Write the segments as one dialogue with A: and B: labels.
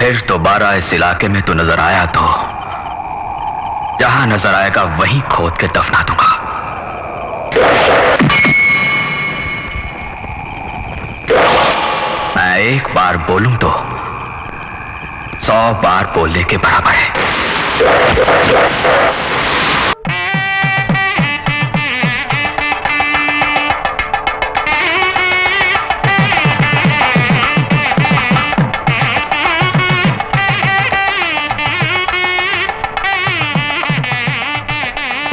A: फिर दोबारा इस इलाके में तो नजर आया तो जहां नजर आएगा वहीं खोद के दफना दूंगा। मैं एक बार बोलूं तो 100 बार बोलने के बराबर है।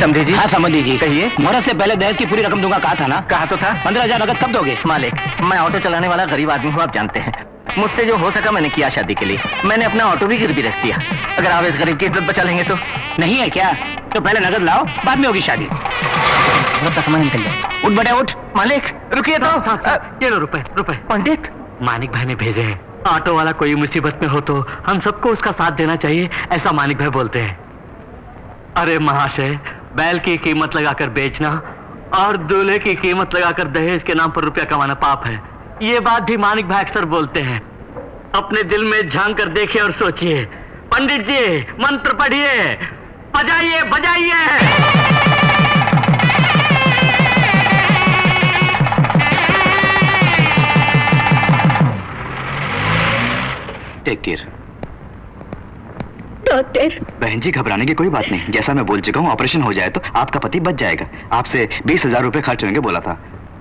B: समझी जी?
C: हाँ समझी जी,
B: कहिए।
C: मुहूर्त से पहले दहेज की पूरी रकम दूंगा, कहा था ना?
B: कहा तो था।
C: 15,000 नगद कब दोगे?
B: मालिक, मैं ऑटो चलाने वाला गरीब आदमी हूँ, आप जानते हैं। मुझसे जो हो सका मैंने किया शादी के लिए। मैंने अपना ऑटो भी गिरवी रख दिया। अगर आप इस गरीब की इज्जत बचा लेंगे तो।
C: नहीं है क्या? तो पहले नगद लाओ, बाद में होगी शादी। बहुत का सामान निकल जाए। उठ बड़े उठ।
B: मालिक रुकिए तो।
D: ये लो रुपए।
B: पंडित,
D: मानिक भाई ने भेजे हैं। ऑटो वाला कोई मुसीबत में हो तो हम सबको उसका साथ देना चाहिए, ऐसा मानिक भाई बोलते हैं। अरे महाशय, बैल की कीमत लगाकर बेचना और दूल्हे की कीमत लगाकर दहेज के नाम पर रुपया कमाना पाप है। ये बात भी मानिक भाई अक्सर बोलते हैं। अपने दिल में झांक कर देखिए और सोचिए। पंडित जी मंत्र पढ़िए, बजाइए बजाइए।
A: Take care.
E: डॉक्टर।
A: बहन जी घबराने की कोई बात नहीं, जैसा मैं बोल चुका हूँ, ऑपरेशन हो जाए तो आपका पति बच जाएगा। आपसे 20,000 रुपए खर्च होंगे बोला था।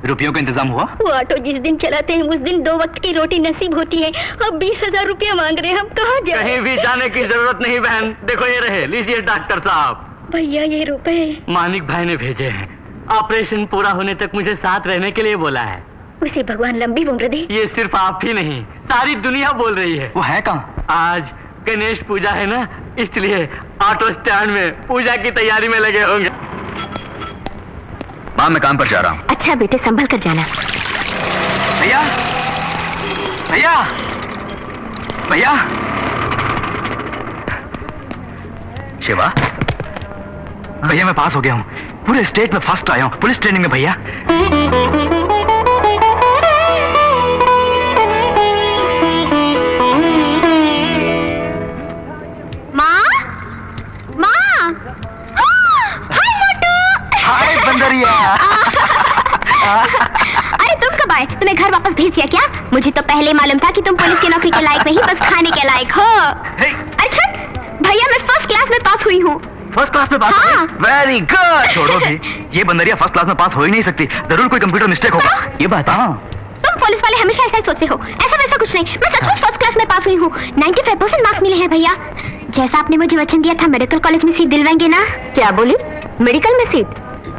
A: रुपयों का इंतजाम हुआ?
E: वो ऑटो जिस दिन चलाते हैं उस दिन 2 वक्त की रोटी नसीब होती है। अब 20,000 रुपया मांग रहे हैं, हम कहाँ जाएं?
D: कहीं भी जाने की जरूरत नहीं बहन, देखो ये रहे, लीजिए डॉक्टर साहब।
E: भैया ये रुपए
D: मानिक भाई ने भेजे हैं। ऑपरेशन पूरा होने तक मुझे साथ रहने के लिए बोला है।
E: उसे भगवान लंबी उम्र दे।
D: ये सिर्फ आप ही नहीं, सारी दुनिया बोल रही है।
A: वो है कहाँ?
D: आज गणेश पूजा है ना, इसलिए ऑटो स्टैंड में पूजा की तैयारी में लगे होंगे।
A: माँ मैं काम पर जा रहा हूँ।
E: अच्छा बेटे संभल कर जाना।
A: भैया भैया भैया। शिवा भैया मैं पास हो गया हूँ, पूरे स्टेट में फर्स्ट आया हूँ पुलिस ट्रेनिंग में भैया।
E: अरे तुम कब आए? तुम्हें घर वापस भेज दिया क्या? मुझे तो पहले मालूम था कि तुम पुलिस की नौकरी के लायक नहीं, बस खाने के लायक हो। अच्छा भैया मैं फर्स्ट क्लास में पास हुई हूँ।
A: फर्स्ट क्लास में पास?
E: हाँ।
A: Very good. छोड़ो भी, ये बंदरिया फर्स्ट क्लास में पास हो ही नहीं सकती, जरूर कोई कंप्यूटर मिस्टेक होगा। ये बात है।
E: तुम पुलिस वाले हमेशा ऐसा ही सोचते हो, ऐसा वैसा कुछ नहीं। मैं सचमुच फर्स्ट क्लास में पास हुई हूँ। 95% मार्क्स मिले हैं भैया। जैसा आपने मुझे वचन दिया था मेडिकल कॉलेज में सीट दिलवाएंगे ना। क्या बोली? मेडिकल में सीट?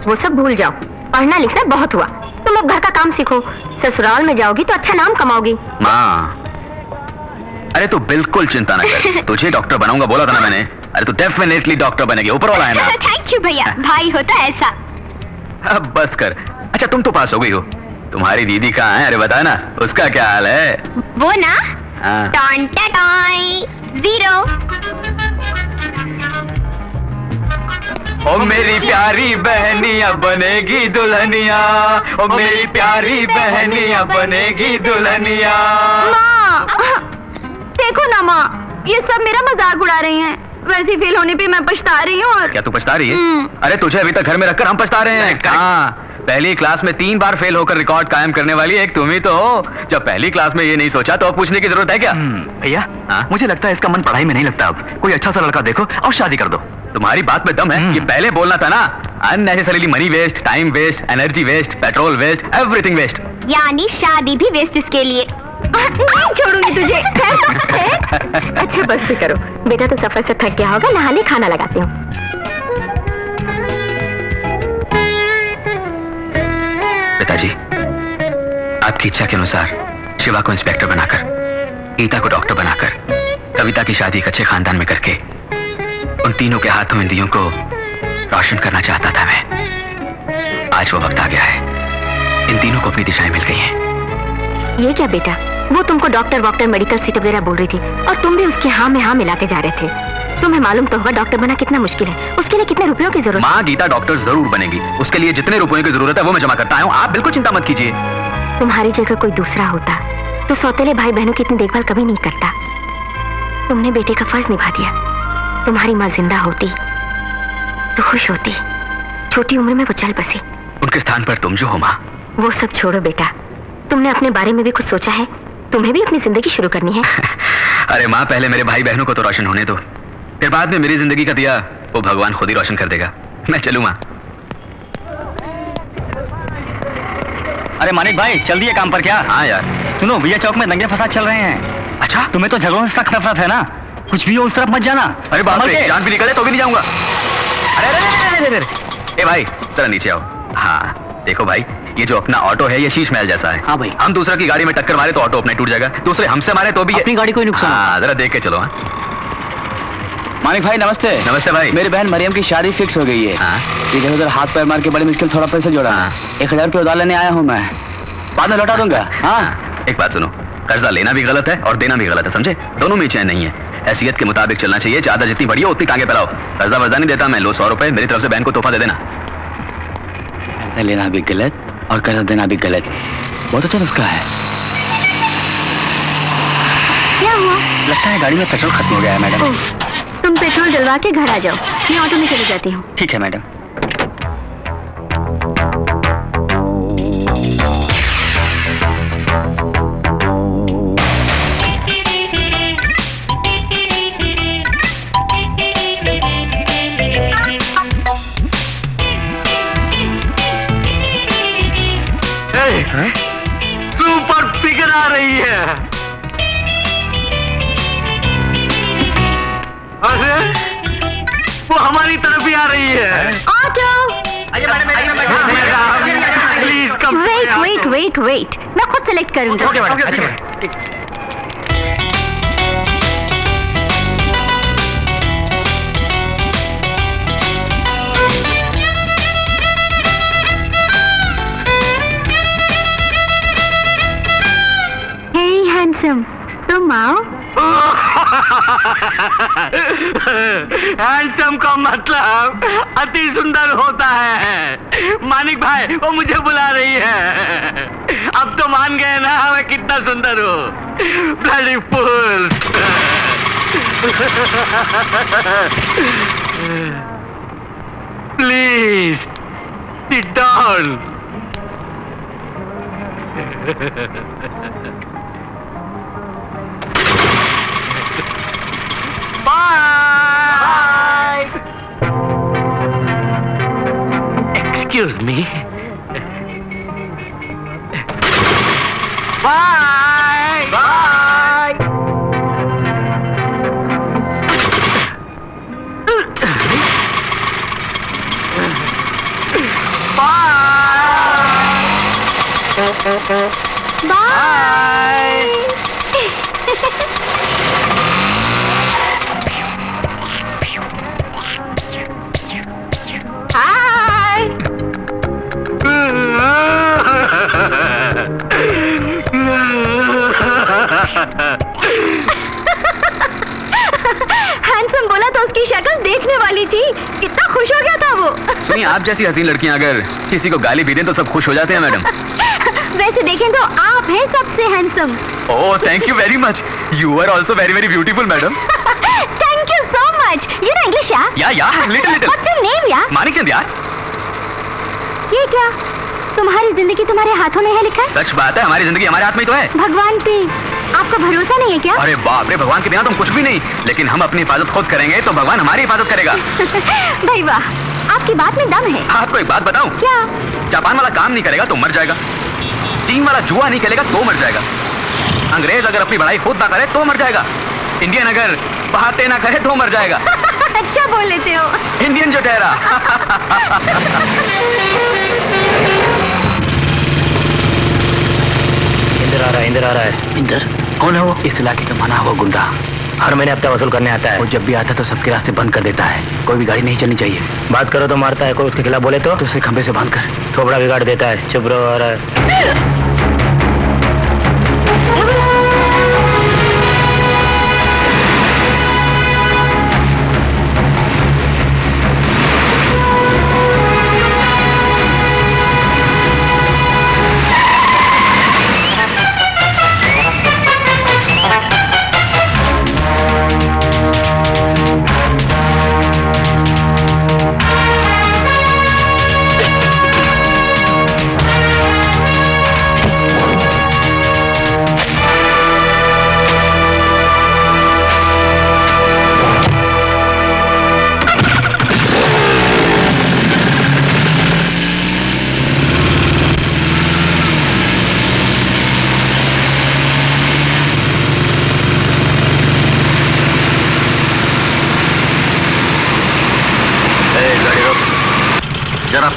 E: वो सब भूल जाओ, पढ़ना लिखना बहुत हुआ। तुम अब घर का काम सीखो, ससुराल में जाओगी तो अच्छा नाम कमाओगी।
A: माँ अरे तू बिल्कुल चिंता न कर, तुझे डॉक्टर बनाऊंगा बोला था ना मैंने। अरे तू डेफिनेटली डॉक्टर बनेगी, ऊपर वाला है ना।
E: थैंक यू भैया, भाई होता ऐसा।
A: अब बस कर। अच्छा तुम तो पास हो गई हो, तुम्हारी दीदी कहाँ है? अरे बता ना, उसका क्या हाल है?
E: वो ना
A: हाँ।
E: टॉन्टाटॉय 0।
A: ओ मेरी प्यारी बहनिया बनेगी दुल्हनिया, ओ मेरी प्यारी बहनिया बनेगी दुल्हनिया।
E: माँ देखो ना माँ, ये सब मेरा मजाक उड़ा रही हैं। वैसे फेल होने पे मैं पछता रही हूँ। और
A: क्या तू पछता रही है? अरे तुझे अभी तक घर में रखकर हम पछता रहे हैं। कहाँ? पहली क्लास में 3 बार फेल होकर रिकॉर्ड कायम करने वाली एक तुम ही तो हो। जब पहली क्लास में ये नहीं सोचा तो अब पूछने की जरूरत है क्या? भैया मुझे लगता है इसका मन पढ़ाई में नहीं लगता। अब कोई अच्छा सा लड़का देखो और शादी कर दो। तुम्हारी बात में दम है, ये पहले बोलना था ना। Unnecessarily money waste, time waste, energy waste, petrol waste, everything waste.
E: यानी शादी भी वेस्ट इसके लिए। छोड़ूंगी तुझे। अच्छा बस भी करो बेटा, तो सफर से थक गया होगा, नहाने खाना लगाती हूँ।
A: पिताजी आपकी इच्छा के अनुसार शिवा को इंस्पेक्टर बनाकर, गीता को डॉक्टर बनाकर, कविता की शादी एक अच्छे खानदान में करके उन तीनों के हाथों इन दियों को रोशन करना चाहता था मैं। आज वो वक्त आ गया है, इन तीनों को अपनी दिशाएं मिल गई हैं।
E: ये क्या बेटा, वो तुमको डॉक्टर वॉक्टर मेडिकल सीट वगैरह बोल रही थी और तुम भी उसके हाँ में हाँ मिलाते जा रहे थे। तुम्हें मालूम तो होगा डॉक्टर बना कितना मुश्किल है, उसके लिए कितने रुपयों की जरूरत।
A: माँ गीता डॉक्टर जरूर बनेगी, उसके लिए जितने रुपयों की जरूरत है वो मैं जमा करता हूँ, आप बिल्कुल चिंता मत कीजिए।
E: तुम्हारी जगह कोई दूसरा होता तो सौतेले भाई बहनों की इतनी देखभाल कभी नहीं करता। तुमने बेटे का फर्ज निभा दिया। तुम्हारी माँ जिंदा होती तो खुश होती। छोटी उम्र में वो चल बसी।
A: उनके स्थान पर तुम जो हो माँ।
E: वो सब छोड़ो बेटा, तुमने अपने बारे में भी कुछ सोचा है? तुम्हें भी अपनी जिंदगी शुरू करनी है।
A: अरे माँ, पहले मेरे भाई बहनों को तो रोशन होने दो, फिर बाद में मेरी जिंदगी का दिया वो भगवान खुद ही रोशन कर देगा। मैं चलूँ माँ?
C: अरे मानिक भाई, चल दिए काम पर क्या?
A: हाँ यार।
C: सुनो, भैया चौक में दंगे फसाद चल रहे हैं।
A: अच्छा,
C: तुम्हें तो झगड़ों से सख्त नफरत है ना? कुछ भी हो उस तरफ मत जाना।
A: अरे बाप
C: संभल
A: रे,
C: के।
A: जान भी निकले तो भी नहीं जाऊंगा। अरे अरे अरे अरे अरे, ए भाई जरा नीचे आओ। हाँ देखो भाई, ये जो अपना ऑटो है ये शीश महल जैसा है।
C: हाँ भाई।
A: हम दूसरे की गाड़ी में टक्कर मारे तो ऑटो अपने टूट जाएगा, दूसरे हमसे मारे तो भी
C: अपनी गाड़ी कोई नुकसान।
A: हाँ, जरा देख के चलो। हाँ
C: मानिक भाई नमस्ते।
A: नमस्ते भाई।
C: मेरी बहन मरियम की शादी फिक्स हो गई है।
A: हाँ।
C: इधर उधर हाथ पैर मार के बड़ी मुश्किल थोड़ा पैसे जोड़ा।
A: हाँ।
C: 1000 रुपये उधार लेने आया हूँ मैं, बाद में लौटा दूंगा। हाँ
A: एक बात सुनो, कर्जा लेना भी गलत है और देना भी गलत है, समझे? दोनों में चैन नहीं है। हैसियत के मुताबिक चलना चाहिए। ज्यादा जितनी बड़ी हो उतनी टांगे फैलाओ। कर्जा वर्जा नहीं देता मैं। लो 100 रुपए मेरी तरफ से बहन को तोहफा दे देना।
C: कर्जा लेना भी गलत और कर्जा देना भी गलत। बहुत अच्छा नुस्खा है।
E: क्या हुआ?
C: लगता है गाड़ी में पेट्रोल खत्म हो गया है मैडम।
E: ओह, तुम पेट्रोल डलवा के घर आ जाओ, मैं ऑटो में चली जाती हूँ।
C: ठीक है मैडम।
D: सुपर फिगर आ रही है। अरे वो हमारी तरफ ही आ रही है।
E: ऑटो!
D: Please come.
E: वेट, मैं खुद सेलेक्ट करूंगी।
D: Okay madam.
E: हे हैंडसम, तुम आओ।
D: हैंडसम का मतलब अति सुंदर होता है। मानिक भाई वो मुझे बुला रही है। अब तो मान गए ना मैं कितना सुंदर हूँ। Bloody fool. Please sit down. Bye. Excuse me. Bye. Bye.
E: Hi. Handsome बोला तो उसकी शक्ल देखने वाली थी। कितना खुश हो गया था वो।
A: सुनिए, आप जैसी हसीन लड़कियां अगर किसी को गाली भी दें तो सब खुश हो जाते हैं मैडम।
E: वैसे देखें तो आप हैं सबसे handsome.
A: Oh thank you very much. You are also very very beautiful madam.
E: Thank you so much. You know English यार?
A: या little little.
E: What's your name यार?
A: मानिकचंद यार।
E: ये क्या? तुम्हारी जिंदगी तुम्हारे हाथों में है लिखा है?
A: सच बात है, हमारी जिंदगी हमारे हाथ में ही तो है।
E: भगवान पे आपका भरोसा नहीं है क्या?
A: अरे बाप रे, भगवान के बिना तुम कुछ भी नहीं। लेकिन हम अपनी हिफाजत खुद करेंगे तो भगवान हमारी हिफाजत करेगा।
E: भाई वाह, आपकी बात में दम है।
A: आपको एक बात बताऊं?
E: क्या?
A: जापान वाला काम नहीं करेगा तो मर जाएगा। चीन वाला जुआ नहीं खेलेगा तो मर जाएगा। अंग्रेज अगर अपनी बड़ाई खुद ना करे तो मर जाएगा। इंडियन अगर बातें ना करे तो मर जाएगा।
E: अच्छा बोल लेते हो।
A: इंडियन जो ठहरा।
C: इंदर आ रहा है। इंदर कौन है वो? इस इलाके का माना हुआ गुंडा, हर महीने हफ्ता वसूल करने आता है। वो जब भी आता है तो सबके रास्ते बंद कर देता है। कोई भी गाड़ी नहीं चलनी चाहिए। बात करो तो मारता है, कोई उसके खिलाफ बोले तो उसे खंबे से बांध कर थोबड़ा बिगाड़ देता है। चुप रहो। और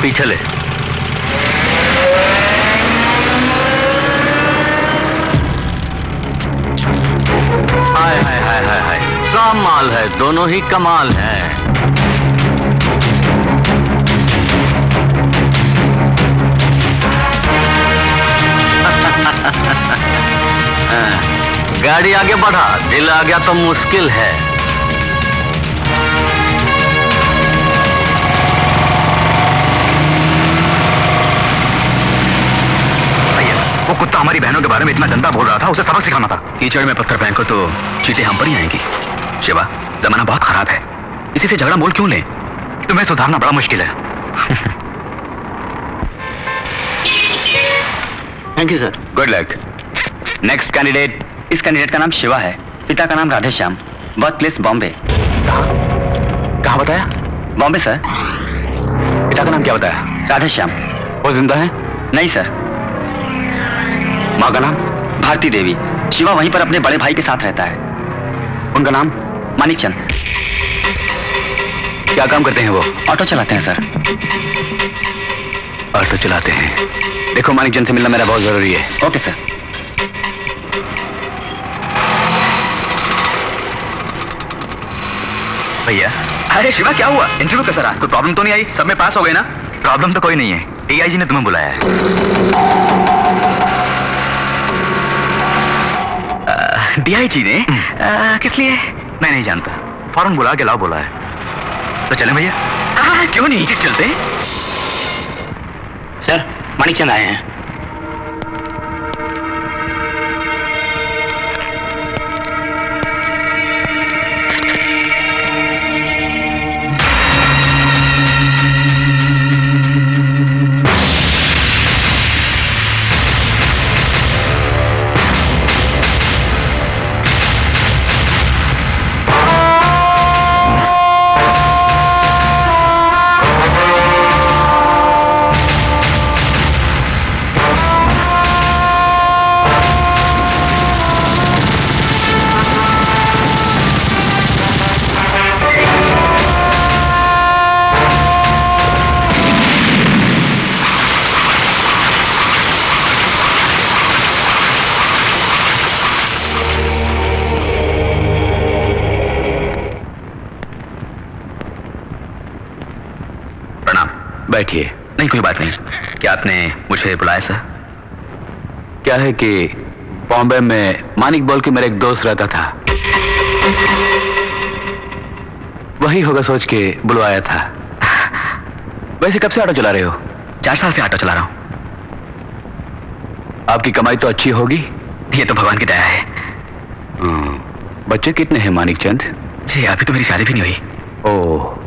A: पीछे ले।
B: हाय हाय हाय हाय हाय, कमाल है, दोनों ही कमाल है। गाड़ी आगे बढ़ा, दिल आ गया तो मुश्किल है।
A: वो कुत्ता हमारी बहनों के बारे में इतना गंदा बोल रहा था, उसे सबक सिखाना था। कीचड़ में पत्थर फेंको तो चींटे हम पर ही आएंगी। शिवा, जमाना बहुत खराब है, इसी से झगड़ा मोल क्यों ले? तुम्हें सुधारना बड़ा मुश्किल है।
B: Thank you sir.
A: Good luck. Next candidate.
C: इस कैंडिडेट का नाम शिवा है, पिता का नाम राधेश्याम, बर्थ प्लेस बॉम्बे।
A: कहाँ बताया?
C: बॉम्बे सर।
A: पिता का नाम क्या बताया?
C: राधेश्याम।
A: वो जिंदा है?
C: नहीं सर।
A: माँ का नाम?
C: भारती देवी। शिवा वहीं पर अपने बड़े भाई के साथ रहता है।
A: उनका नाम?
C: मानिकचंद।
A: क्या काम करते हैं वो?
C: ऑटो चलाते हैं सर।
A: ऑटो चलाते हैं। देखो, मानिकचंद से मिलना मेरा बहुत जरूरी है।
C: Okay sir.
A: भैया। अरे शिवा, क्या हुआ? इंटरव्यू कैसा रहा? कोई प्रॉब्लम तो नहीं आई? सब में पास हो गए ना? प्रॉब्लम तो कोई नहीं है, एआईजी ने तुम्हें बुलाया है। डीआईजी ने? किस लिए? मैं नहीं जानता, फौरन बुला के लाओ बोला है। तो चलें भैया? क्यों नहीं, चलते।
C: सर, मानिकचंद आए हैं।
A: बैठिए। नहीं, कोई बात नहीं। क्या आपने मुझे बुलाया सर? क्या है कि बॉम्बे में मानिक बोल के मेरा एक दोस्त रहता था, वही होगा सोच के बुलवाया था। वैसे कब से ऑटो चला रहे हो? 4 साल से ऑटो चला रहा हूं। आपकी कमाई तो अच्छी होगी? ये तो भगवान की दया है। बच्चे कितने हैं मानिकचंद? जी अभी तो मेरी शादी भी नहीं हुई। ओह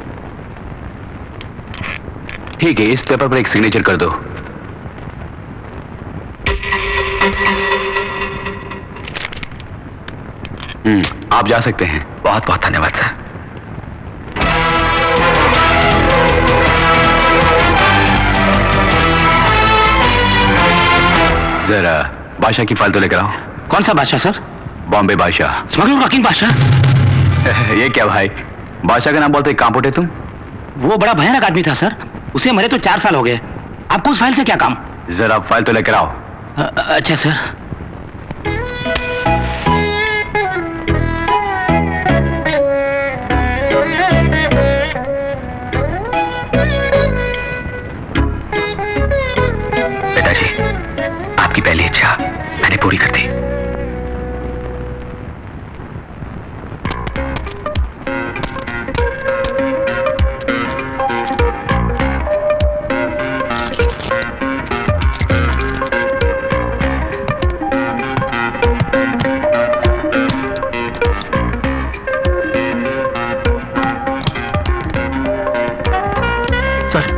A: ठीक है, इस पेपर पर एक सिग्नेचर कर दो। आप जा सकते हैं। बहुत बहुत धन्यवाद सर। जरा बादशाह की फाइल तो लेकर आओ।
C: कौन सा बादशाह सर?
A: बॉम्बे बादशाह।
C: स्मगलर रॉकिंग बादशाह?
A: ये क्या भाई, बादशाह का नाम बोलते कहाँ पुटे तुम?
C: वो बड़ा भयानक आदमी था सर, उसे मरे तो 4 साल हो गए। आपको उस फाइल से क्या काम?
A: जरा फाइल तो लेकर आओ।
C: अच्छा सर।
A: पिताजी, आपकी पहली इच्छा मैंने पूरी कर दी।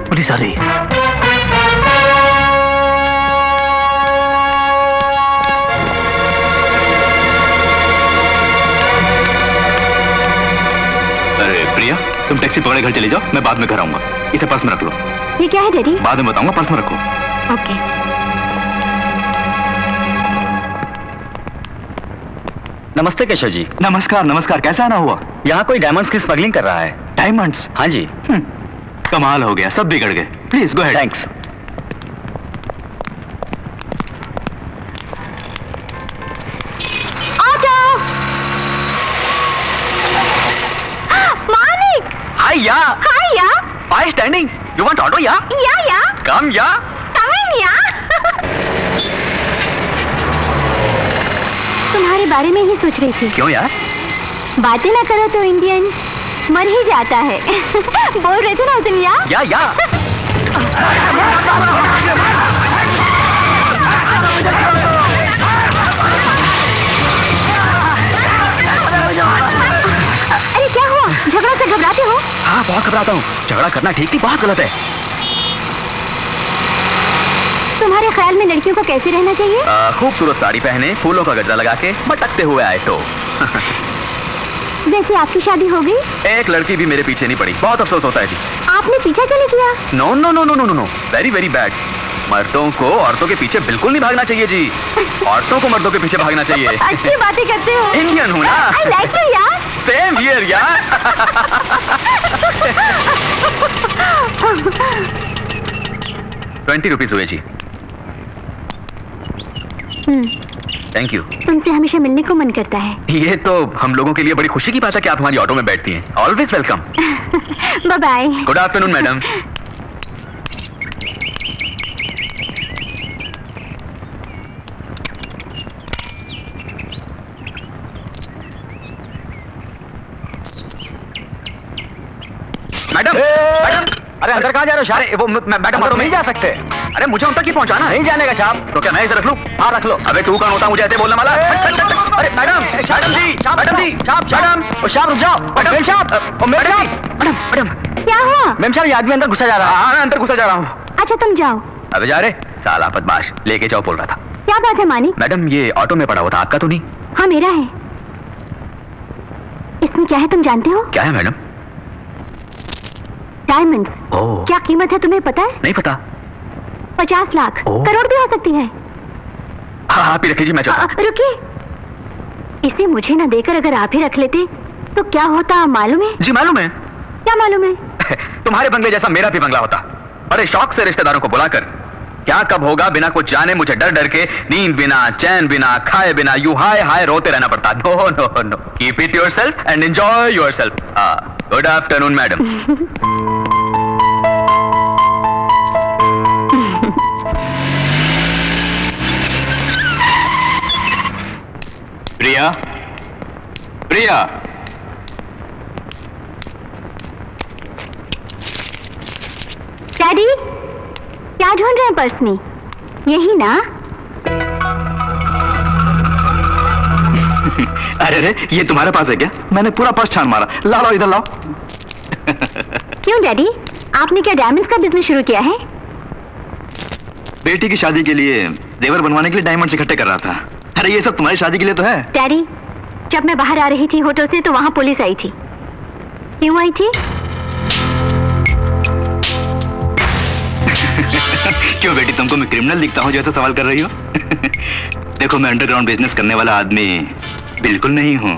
C: पुलिस आ रही है।
A: अरे प्रिया, तुम टैक्सी पकड़े घर चले जाओ, मैं बाद में घर आऊंगा। इसे पर्स में रख लो।
E: ये क्या है डैडी?
A: बाद में बताऊंगा, पर्स में रखो।
E: ओके।
C: नमस्ते केशव जी।
A: नमस्कार नमस्कार। कैसा आना हुआ?
C: यहाँ कोई डायमंड्स की स्मगलिंग कर रहा है।
A: डायमंड्स?
C: हाँ जी।
A: कमाल हो गया, सब बिगड़ गए। Please go ahead.
C: Thanks.
E: Auto. Manik.
A: हाय या।
E: हाय या।
A: Why standing? You want auto या?
E: या
A: Come या।
E: come in या। तुम्हारे बारे में ही सोच रही थी।
A: क्यों यार?
E: बातें ना करो तो इंडियन मर ही जाता है। बोल रहे थे ना तुम या?
A: या।
E: अरे क्या हुआ? झगड़ा से घबराते हो?
A: हाँ बहुत घबराता हूँ। झगड़ा करना ठीक नहीं, बहुत गलत है।
E: तुम्हारे ख्याल में लड़कियों को कैसे रहना चाहिए?
A: खूबसूरत साड़ी पहने, फूलों का गजरा लगा के, मटकते हुए आए तो।
E: वैसे आपकी शादी हो गई?
A: एक लड़की भी मेरे पीछे नहीं पड़ी, बहुत अफसोस होता है जी।
E: आपने पीछा क्यों नहीं किया?
A: No no no no no no, very very bad. मर्दों को औरतों के पीछे बिल्कुल नहीं भागना चाहिए जी। औरतों को मर्दों के पीछे भागना चाहिए।
E: अच्छी बातें करते हो।
A: इंडियन हूँ ना।
E: I like you यार।
A: सेम हियर यार। 20 रुपीज हुए जी। Thank you.
E: तुमसे हमेशा मिलने को मन करता है।
A: ये तो हम लोगों के लिए बड़ी खुशी की बात है कि आप हमारी ऑटो में बैठती हैं। Always welcome.
E: Bye bye.
A: Good afternoon madam. Madam madam,
C: अरे अंदर कहाँ जा रहे हो?
A: अरे वो मैडम
C: अंदर नहीं जा सकते।
A: अरे मुझे उन तक ही पहुंचाना है।
C: नहीं जाने का साहब।
A: तो क्या मैं इसे रख लूं?
C: हाँ रख लो।
A: अबे तू कौन होता मुझे ऐसे बोलने वाला? अरे मैडम मैडम जी मैडम जी मैडम
C: शाम रुक जाओ।
A: मैडम
C: साहब
A: मैडम मैडम
E: क्या हुआ?
C: मैम साहब ये आदमी अंदर घुसा जा रहा है।
A: हाँ अंदर घुसा जा रहा हूँ।
E: अच्छा तुम जाओ।
A: अबे जा रे साला बदमाश, लेके जाओ बोल रहा था।
E: क्या बात है मानिक?
A: मैडम ये ऑटो में पड़ा हुआ था, आपका तो नहीं?
E: हाँ मेरा है। इसमें क्या है तुम जानते हो?
A: क्या है मैडम?
E: डायमंड्स।
A: ओह
E: क्या कीमत है तुम्हें पता है?
A: नहीं पता।
E: 50 लाख,
A: ओह।
E: करोड़ भी हो सकती है।
A: हाँ आप ही रख लीजिए, मैं चलता।
E: रुकिए, इसे मुझे ना देकर अगर आप ही रख लेते तो क्या होता मालूम है?
A: जी मालूम है।
E: क्या मालूम है?
A: तुम्हारे बंगले जैसा मेरा भी बंगला होता। बड़े शौक से रिश्तेदारों को बुलाकर, क्या कब होगा बिना कुछ जाने मुझे डर डर के, नींद बिना, चैन बिना, खाए बिना, यू हाय हाय रोते रहना पड़ता। No no no, keep it yourself and enjoy yourself. Good afternoon madam. Priya Priya,
E: daddy क्या ढूंढ रहे हैं पर्स में? यही ना?
A: अरे रे ये तुम्हारे पास है क्या? मैंने पूरा पर्स छान मारा। लाओ इधर लाओ।
E: क्यों डैडी, आपने क्या डायमंड्स का बिजनेस शुरू किया है?
A: बेटी की शादी के लिए जेवर बनवाने के लिए डायमंड इकट्ठे कर रहा था। अरे ये सब तुम्हारी शादी के लिए तो है।
E: डैडी जब मैं बाहर आ रही थी होटल से तो वहां पुलिस आई थी। क्यों आई थी?
A: क्यों बेटी, तुमको मैं क्रिमिनल दिखता हूँ जो ऐसा सवाल कर रही हो? देखो मैं अंडरग्राउंड बिजनेस करने वाला आदमी बिल्कुल नहीं हूँ।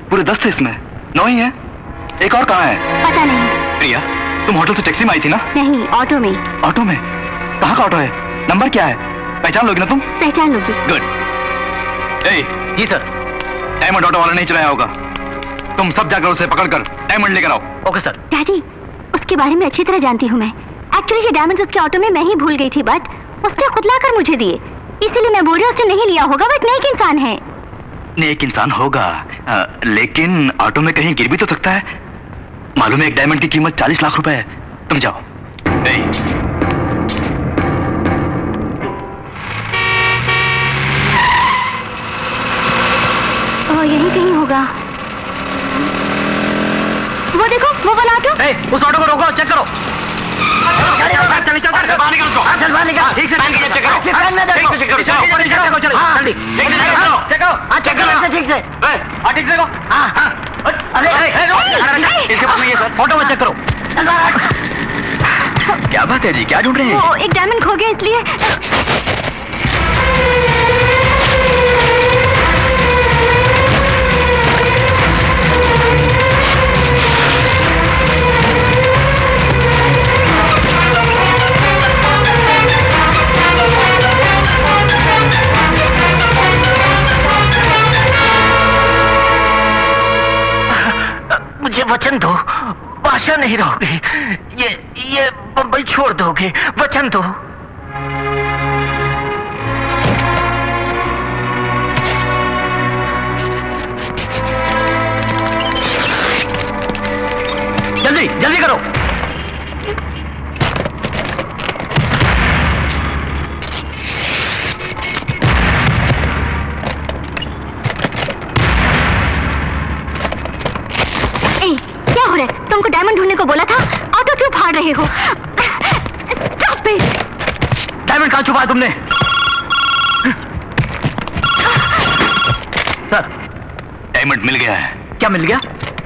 A: पूरे 10 थे इसमें, 9 ही है। एक और कहाँ है?
E: पता नहीं।
A: प्रिया तुम होटल से टैक्सी में आई थी ना?
E: नहीं, ऑटो में।
A: ऑटो में? कहाँ का ऑटो है? नंबर क्या है? पहचान लोगी ना तुम?
E: पहचान लोगी।
A: गुड।
C: जी सर।
A: डायमंड ऑटो वाला नहीं चलाया होगा। तुम सब जाकर उसे पकड़कर डायमंड लेकर आओ।
C: Okay sir.
E: डैडी उसके बारे में अच्छी तरह जानती हूँ मैं। एक्चुअली ये डायमंड्स उसके ऑटो में मैं ही भूल गई थी, बट उसने खुद लाकर मुझे दिए, इसीलिए मैं बोल रही हूँ उसने नहीं लिया होगा। बट नेक इंसान है।
A: नेक इंसान होगा, लेकिन ऑटो में कहीं गिर भी तो सकता है। मालूम है एक डायमंड की कीमत 40 लाख रुपए है। तुम जाओ।
E: यही कहीं होगा। वो देखो वो वाला ऑटो।
C: उस ऑटो को रोको, चेक करो। ऑटो में चेक करो।
A: क्या बात है जी, क्या ढूंढ रहे हैं?
E: वो एक डायमंड खो गया इसलिए।
B: वचन दो, भाषा नहीं रहोगे, ये बम्बई छोड़ दोगे, वचन दो।
C: जल्दी जल्दी करो।
E: क्या हो रहा है? तुमको डायमंड ढूंढने को बोला था, ऑटो क्यों फाड़ रहे हो? Stop it!
C: डायमंड कहाँ छुपा है तुमने? सर,
A: डायमंड मिल गया है।
C: क्या मिल गया?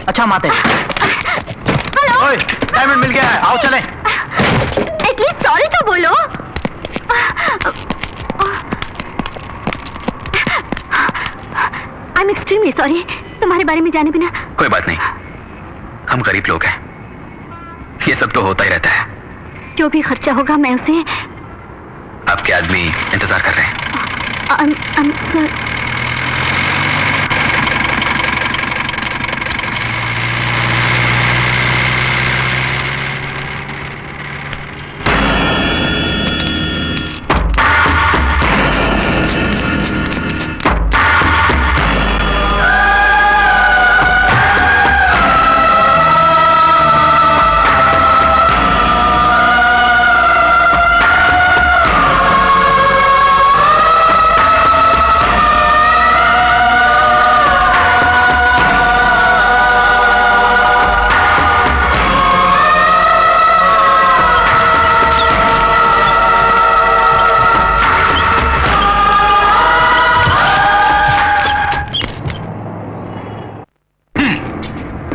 C: अच्छा हम आते हैं।
E: हेलो,
C: ओए, डायमंड मिल गया है, आओ चले।
E: एटलीस्ट सॉरी तो बोलो। आई एम एक्सट्रीमली सॉरी, तुम्हारे बारे में जाने बिना।
A: कोई बात नहीं, हम गरीब लोग हैं, ये सब तो होता ही रहता है।
E: जो भी खर्चा होगा मैं उसे।
A: आपके आदमी इंतजार कर रहे हैं।
E: सर,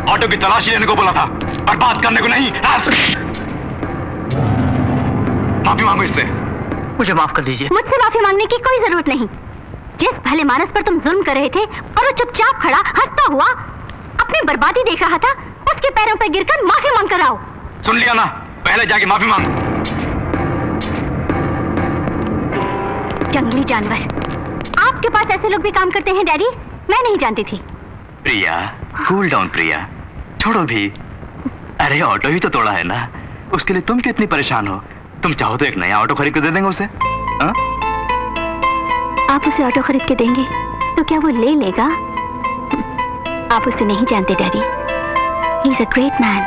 A: ऑटो की तलाशी लेने को बोला था, बर्बाद करने को नहीं। माफी मांगो इससे।
C: मुझे माफ कर दीजिए।
E: मुझसे माफी मांगने की कोई जरूरत नहीं। जिस भले मानस पर तुम जुल्म कर रहे थे और वो चुपचाप खड़ा हंसता हुआ अपनी बर्बादी देख रहा था, उसके पैरों पर गिरकर माफी मांग कर आओ।
A: सुन लिया ना, पहले जाके माफी मांग।
E: जंगली जानवर, आपके पास ऐसे लोग भी काम करते हैं डैडी? मैं नहीं जानती थी।
A: प्रिया, कूल डाउन प्रिया, छोड़ो भी। अरे ऑटो ही तो तोड़ा है ना, उसके लिए तुम क्यों इतनी परेशान हो? तुम चाहो तो एक नया ऑटो खरीद के दे देंगे उसे। हा?
E: आप उसे ऑटो खरीद के देंगे तो क्या वो ले लेगा? आप उसे नहीं जानते daddy, he is a great man.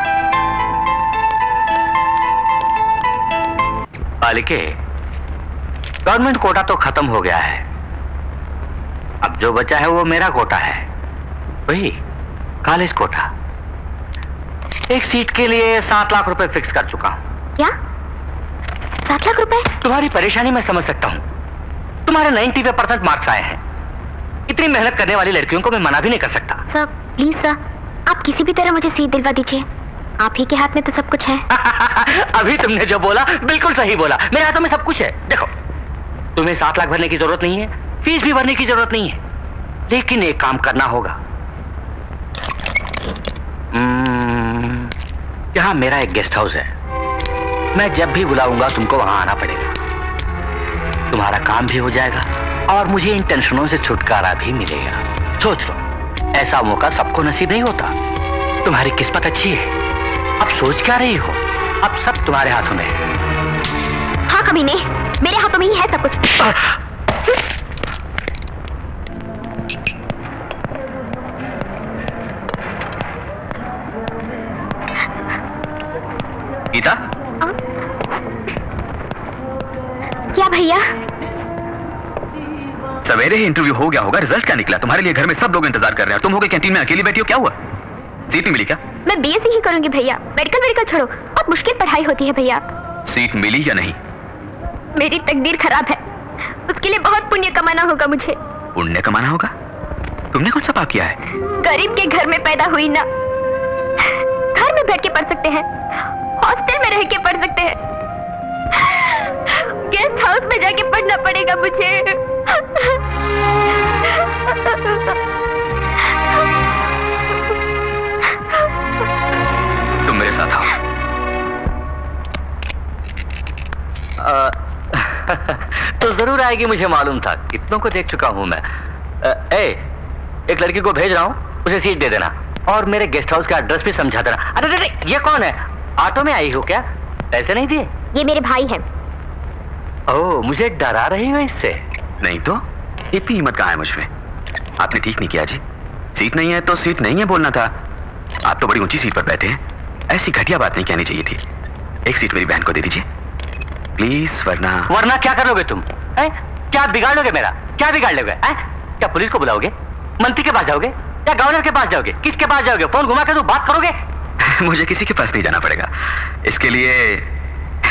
B: बालिके, गवर्नमेंट कोटा तो खत्म हो गया है, अब जो बचा है वो मेरा कोटा है, वही कॉलेज कोटा। एक सीट के लिए 7 लाख रुपए फिक्स कर चुका हूं।
E: क्या 7 लाख रुपए?
B: तुम्हारी परेशानी मैं समझ सकता हूं, तुम्हारे 90% मार्क्स आए हैं, इतनी मेहनत करने वाली लड़कियों को मैं मना भी नहीं कर सकता।
E: सर प्लीज सर, आप किसी भी तरह मुझे सीट दिलवा दीजिए, आप ही के हाथ में तो सब कुछ है।
B: अभी तुमने जो बोला बिल्कुल सही बोला, मेरे हाथों में सब कुछ है। देखो, तुम्हें 7 लाख भरने की जरूरत नहीं है, फीस भी भरने की जरूरत नहीं है, लेकिन एक काम करना होगा। यहाँ मेरा एक गेस्ट हाउस है, मैं जब भी बुलाऊंगा तुमको वहां आना पड़ेगा। तुम्हारा काम भी हो जाएगा और मुझे इन टेंशनों से छुटकारा भी मिलेगा। सोच लो, ऐसा मौका सबको नसीब नहीं होता। तुम्हारी किस्मत अच्छी है। अब सोच क्या रही हो? अब सब तुम्हारे हाथों में है।
E: हाँ कभी नहीं, मेरे हाथों में ही है सब कुछ।
A: गीता,
E: क्या भैया?
A: सवेरे ही इंटरव्यू हो गया होगा, रिजल्ट क्या निकला? तुम्हारे लिए घर में सब लोग इंतजार कर रहे हैं, तुम हो गए कैंटीन में अकेली बैठी हो, क्या हुआ? सीट नहीं मिली क्या?
E: मैं बीएससी ही करूंगी भैया, मेडिकल छोड़ो, बहुत मुश्किल पढ़ाई होती है भैया।
A: सीट मिली या नहीं?
E: मेरी तकदीर खराब है, उसके लिए बहुत पुण्य कमाना होगा मुझे।
A: पुण्य कमाना होगा? तुमने कौन सा पाप किया है?
E: गरीब के घर में पैदा हुई ना, घर में बैठ के पढ़ सकते हैं, हॉस्टल में रह के पढ़ सकते हैं, गेस्ट हाउस में जाके पढ़ना पड़ेगा मुझे।
A: तुम मेरे साथ आओ।
B: तो जरूर आएगी, मुझे मालूम था, कितनों को देख चुका हूं मैं। एक लड़की को भेज रहा हूं, उसे सीट दे देना। और मेरे गेस्ट हाउस का एड्रेस भी समझा देना। अरे अरे ये कौन है? ऑटो में आई हो क्या? पैसे नहीं दिए?
E: ये मेरे भाई हैं।
B: ओह, मुझे डरा रही हो इससे?
A: नहीं तो इतनी हिम्मत कहाँ है मुझमें? आपने ठीक नहीं किया जी। सीट नहीं है तो सीट नहीं है बोलना था। आप तो बड़ी ऊंची सीट पर बैठे हैं, ऐसी घटिया बात नहीं कहनी चाहिए थी। एक सीट मेरी बहन को दे दीजिए प्लीज, वरना
B: क्या करोगे तुम? क्या बिगाड़ लोगे मेरा? क्या बिगाड़ लोगे? क्या पुलिस को बुलाओगे? मंत्री के पास जाओगे या गवर्नर के पास जाओगे? किसके पास जाओगे? फोन घुमा के तो बात करोगे?
A: मुझे किसी के पास नहीं जाना पड़ेगा, इसके लिए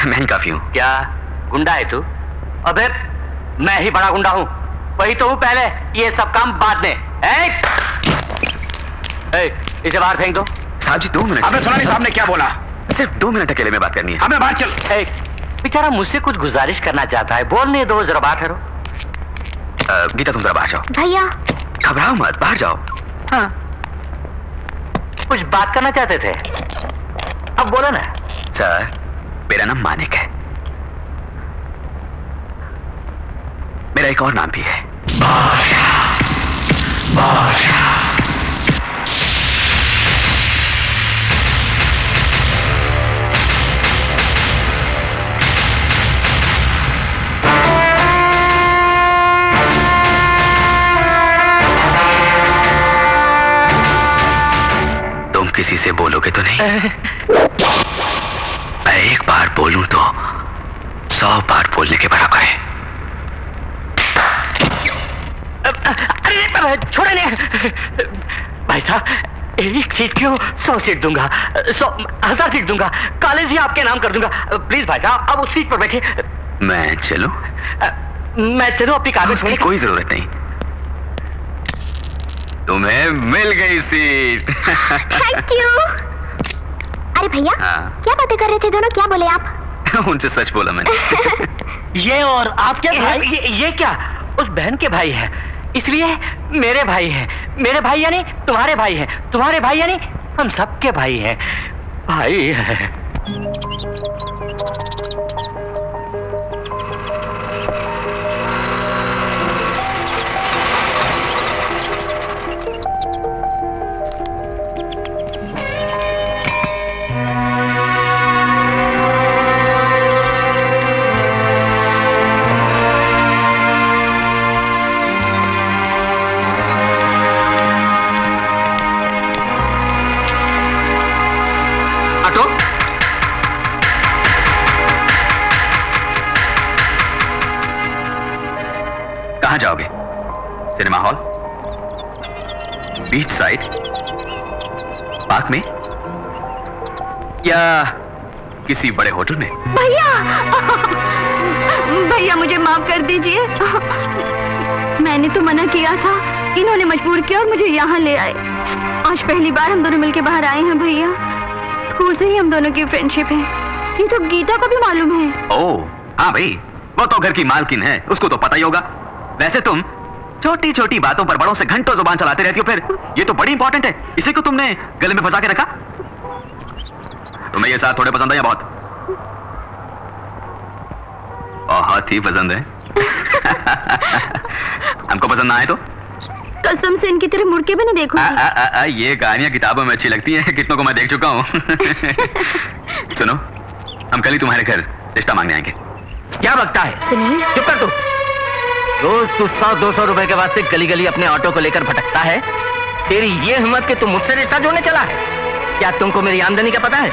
A: मैं ही काफी हूँ।
B: क्या गुंडा है तू? अबे मैं ही बड़ा गुंडा हूँ, वही तो हूँ पहले, ये सब काम बाद में। इसे बाहर फेंक दो।
A: साहब जी 2 मिनट।
C: आपने सुना नहीं साहब ने क्या बोला?
A: सिर्फ 2 मिनट अकेले में बात करनी है।
C: हमें बाहर चल।
B: बेचारा मुझसे कुछ गुजारिश करना चाहता है, बोलने दो, जरा बात करो।
A: गीता तुम जरा बाहर जाओ।
E: भैया
A: घबराओ मत, बाहर जाओ।
B: हाँ, कुछ बात करना चाहते थे, अब बोलो ना।
A: सर मेरा नाम मानिक है, मेरा एक और नाम भी है, बादशाह। बादशाह। तुम किसी से बोलोगे तो नहीं? मैं एक बार बोलूं तो 100 बार बोलने के बराबर है।
B: अरे छोड़े नहीं भाई साहब, एक सीट क्यों, 100 सीट दूंगा, 100,000 सीट दूंगा, कॉलेज ही आपके नाम कर दूंगा। प्लीज भाई साहब, अब उस सीट पर बैठे।
A: मैं चलूं?
B: मैं चलूं? अपनी कागज
A: की कोई जरूरत नहीं, तुम्हें मिल गई सीट।
E: Thank you. अरे भैया क्या बातें कर रहे थे दोनों, क्या बोले आप?
A: उनसे सच बोला मैंने।
B: ये और आप क्या भाई? ये क्या उस बहन के भाई है, इसलिए मेरे भाई हैं। मेरे भाई यानी तुम्हारे भाई हैं, तुम्हारे भाई यानी हम सबके भाई हैं। भाई है।
A: कहां जाओगे? Cinema hall, beach side, park में या किसी बड़े होटल में?
E: भैया भैया मुझे माफ कर दीजिए, मैंने तो मना किया था, इन्होंने मजबूर किया और मुझे यहाँ ले आए। आज पहली बार हम दोनों मिलके बाहर आए हैं भैया, स्कूल से ही हम दोनों की फ्रेंडशिप है, ये तो गीता को भी मालूम है।
A: ओह हाँ भाई, वो तो घर की मालकिन है, उसको तो पता ही होगा। वैसे तुम छोटी छोटी बातों पर बड़ों से घंटों जुबान चलाते रहती हो, फिर ये तो बड़ी इंपॉर्टेंट है, इसे क्यों तुमने गले में फंसा के रखा? तुम्हें ये साथ थोड़े पसंद है या बहुत? बहुत ही पसंद है। हमको पसंद ना आए तो
E: कसम से इनकी तरफ मुड़ के भी नहीं देखूंगी।
A: ये कहानियां किताबों में अच्छी लगती हैं, कितनों को मैं देख चुका हूं। सुनो, हम कल ही तुम्हारे घर रिश्ता मांगने आएंगे।
B: क्या बकता है?
E: सुनिए,
B: चुप कर तू। रोज तू 100-200 रुपए के वास्ते गली गली अपने ऑटो को लेकर भटकता है। तेरी ये हिम्मत कि तू मुझसे रिश्ता जोड़ने चला है? क्या तुमको मेरी आमदनी का पता है?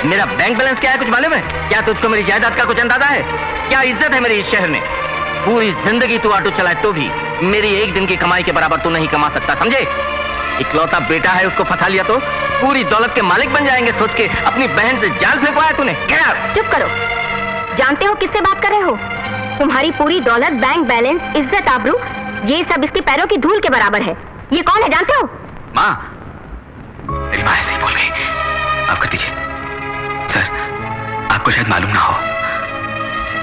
B: मेरा बैंक बैलेंस क्या है कुछ मालूम है? क्या तुझको मेरी जायदाद का कुछ अंदाजा है? क्या इज्जत है मेरी इस शहर में? पूरी जिंदगी तू ऑटो चलाए तो भी मेरी एक दिन की कमाई के बराबर तू नहीं कमा सकता, समझे? इकलौता बेटा है, उसको फंसा लिया तो पूरी दौलत के मालिक बन जाएंगे सोच के अपनी बहन से जाल फेंकवाया तूने। क्या?
E: चुप करो, जानते हो किससे बात कर रहे हो? तुम्हारी पूरी दौलत, बैंक बैलेंस, इज्जत, आबरू, ये सब इसके पैरों की धूल के बराबर है। ये कौन है जानते हो?
A: माँ, मेरी माँ ऐसे ही बोल गई, माफ कर दीजिए। सर, आपको शायद मालूम ना हो,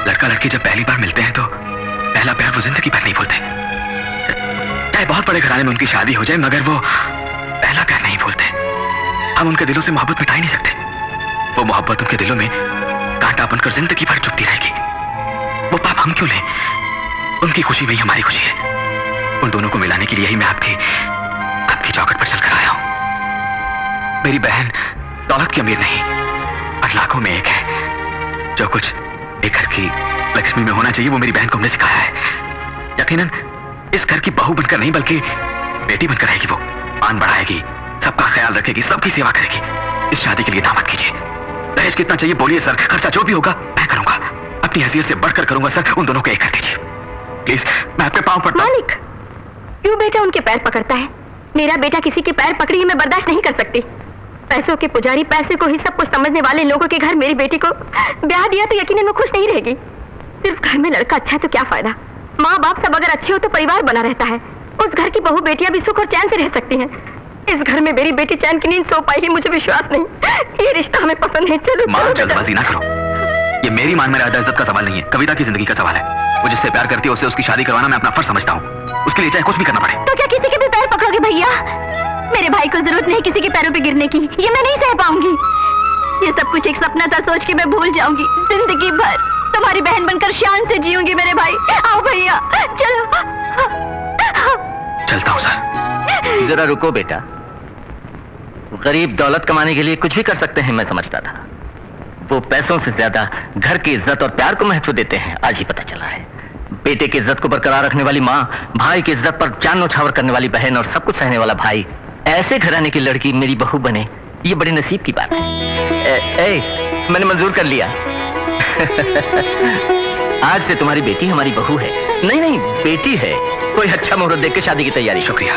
A: लड़का लड़की जब पहली बार मिलते हैं तो पहला प्यार वो जिंदगी भर नहीं भूलते। चाहे बहुत बड़े घराने में उनकी शादी हो जाए, मगर वो पहला प्यार नहीं भूलते। हम उनके दिलों से मोहब्बत मिटा ही नहीं सकते। वो मोहब्बत उनके दिलों में कांटा बनकर जिंदगी भर चुभती रहेगी। वो पाप हम क्यों लें? उनकी खुशी में ही हमारी खुशी है। उन दोनों को मिलाने के लिए ही मैं आपकी चौखट पर चलकर आया हूं। मेरी बहन दौलत की अमीर नहीं, 8 लाखों में एक है। जो कुछ एक घर की लक्ष्मी में होना चाहिए वो मेरी बहन को हमने सिखाया है। यकीनन इस घर की बहू बनकर नहीं बल्कि बेटी बनकर रहेगी। वो मान बढ़ाएगी, सबका ख्याल रखेगी, सबकी सेवा करेगी। इस शादी के लिए दामाद कीजिए। दहेज कितना चाहिए बोलिए सर, खर्चा जो भी होगा मैं करूंगा। अपनी हैसियत से बढ़कर करूंगा सर। उन दोनों को एक कर दीजिए प्लीज, मैं आपके पांव पड़ता हूं।
E: मालिक, क्यों बेटा उनके पैर पकड़ता है? मेरा बेटा किसी के पैर पकड़ी मैं बर्दाश्त नहीं कर सकती। पैसों के पुजारी, पैसे को ही सब कुछ समझने वाले लोगों के घर मेरी बेटी को ब्याह दिया तो यकीनन वो खुश नहीं रहेगी। सिर्फ घर में लड़का अच्छा है तो क्या फायदा? माँ बाप सब अगर अच्छे हो तो परिवार बना रहता है। उस घर की बहू बेटियां भी सुख और चैन से रह सकती हैं। इस घर में मेरी बेटी चैन की नींद सो पाएगी मुझे विश्वास नहीं। ये रिश्ता हमें पसंद नहीं। चलो
A: मां, जल्दबाजी ना करो। ये मेरी मान मेरा इज्जत का सवाल नहीं है, कविता की जिंदगी का सवाल है। वो जिससे प्यार करती है उससे उसकी शादी करवाना मैं अपना फर्ज समझता हूँ। उसके लिए चाहे कुछ भी करना पड़े।
E: तो क्या किसी के भी पैर पकड़ोगे भैया? मेरे भाई को जरूरत नहीं किसी के पैरों पे गिरने की। ये मैं नहीं सह पाऊंगी। ये सब कुछ एक सपना था, सोच के मैं भूल जाऊंगी। जिंदगी भर तुम्हारी बहन बनकर शान से जीऊंगी मेरे भाई। आओ भैया चलो।
A: चलता हूँ सर।
B: जरा रुको बेटा, गरीब दौलत कमाने के लिए कुछ भी कर सकते हैं मैं समझता था। वो पैसों से ज्यादा घर की इज्जत और प्यार को महत्व देते हैं, आज ही पता चला है। बेटे की इज्जत को बरकरार रखने वाली माँ, भाई की इज्जत पर जान न्यौछावर करने वाली बहन और सब कुछ सहने वाला भाई, ऐसे घराने की लड़की मेरी बहू बने, ये बड़े नसीब की बात है। मैंने मंजूर कर लिया। आज से तुम्हारी बेटी हमारी बहू है। नहीं नहीं, बेटी है। कोई अच्छा मुहूर्त देख के शादी की तैयारी।
A: शुक्रिया।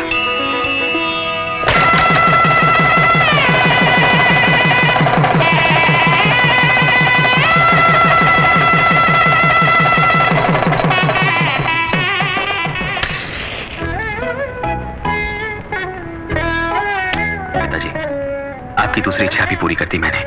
A: पिताजी, आपकी दूसरी इच्छा भी पूरी कर दी मैंने।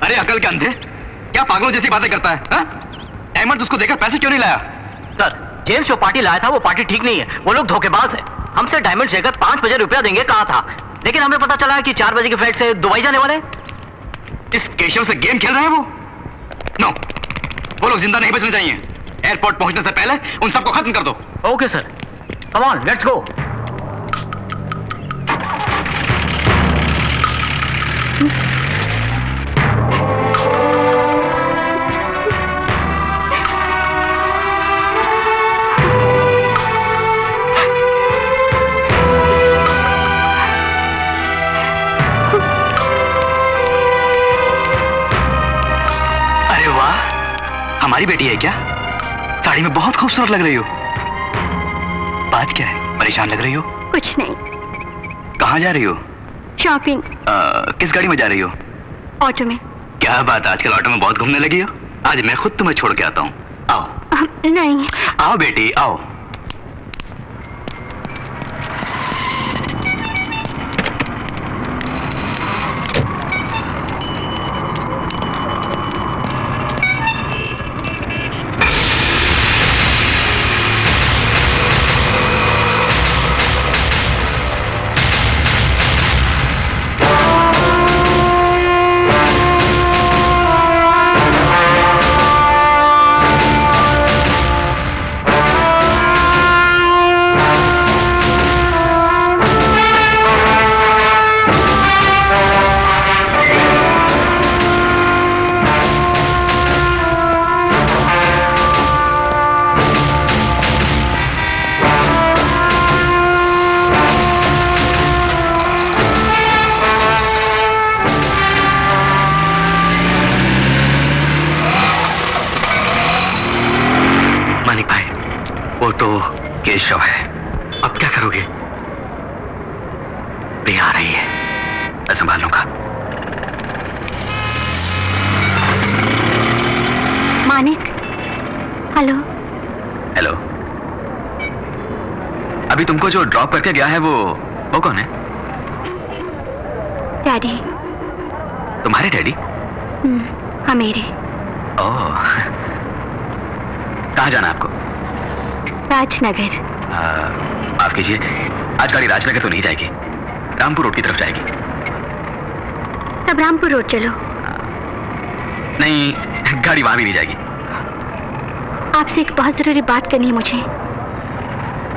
F: अरे अकल के अंधे, क्या पागलों जैसी बातें करता है? अहमद उसको देकर पैसे क्यों नहीं लाया?
C: सर, जेम्स जो पार्टी लाया था वो पार्टी ठीक नहीं है। वो लोग धोखेबाज है। हमसे डायमंड लेकर 5 बजे रुपया देंगे कहा था, लेकिन हमें पता चला है कि 4 बजे की फ्लाइट से दुबई जाने वाले।
F: इस केशव से गेम खेल रहे हैं वो? नो, वो लोग जिंदा नहीं बचने चाहिए। एयरपोर्ट पहुंचने से पहले उन सबको खत्म कर दो।
C: Okay sir, come on let's go.
F: हमारी बेटी है क्या? साड़ी में बहुत खूबसूरत लग रही हो। बात क्या है? परेशान लग रही हो?
E: कुछ नहीं।
F: कहाँ जा रही हो?
E: शॉपिंग।
F: किस गाड़ी में जा रही हो?
E: ऑटो में।
F: क्या बात, आजकल ऑटो में बहुत घूमने लगी हो। आज मैं खुद तुम्हें छोड़ के आता हूँ। आओ।
E: नहीं।
F: आओ बेटी आओ।
A: केशव है। अब क्या करोगे? प्रिया आ रही है, मैं संभाल लूंगा।
E: मानिक। हेलो।
A: हेलो। अभी तुमको जो ड्रॉप करके गया है वो कौन है?
E: डैडी।
A: तुम्हारे डैडी?
E: हाँ मेरे।
A: ओह, कहाँ जाना आपको?
E: राजनगर।
A: माफ कीजिए, आज गाड़ी राजनगर तो नहीं जाएगी, रामपुर रोड की तरफ जाएगी।
E: तब रामपुर रोड चलो।
A: नहीं, गाड़ी वहां भी नहीं जाएगी।
E: आपसे एक बहुत जरूरी बात करनी है मुझे,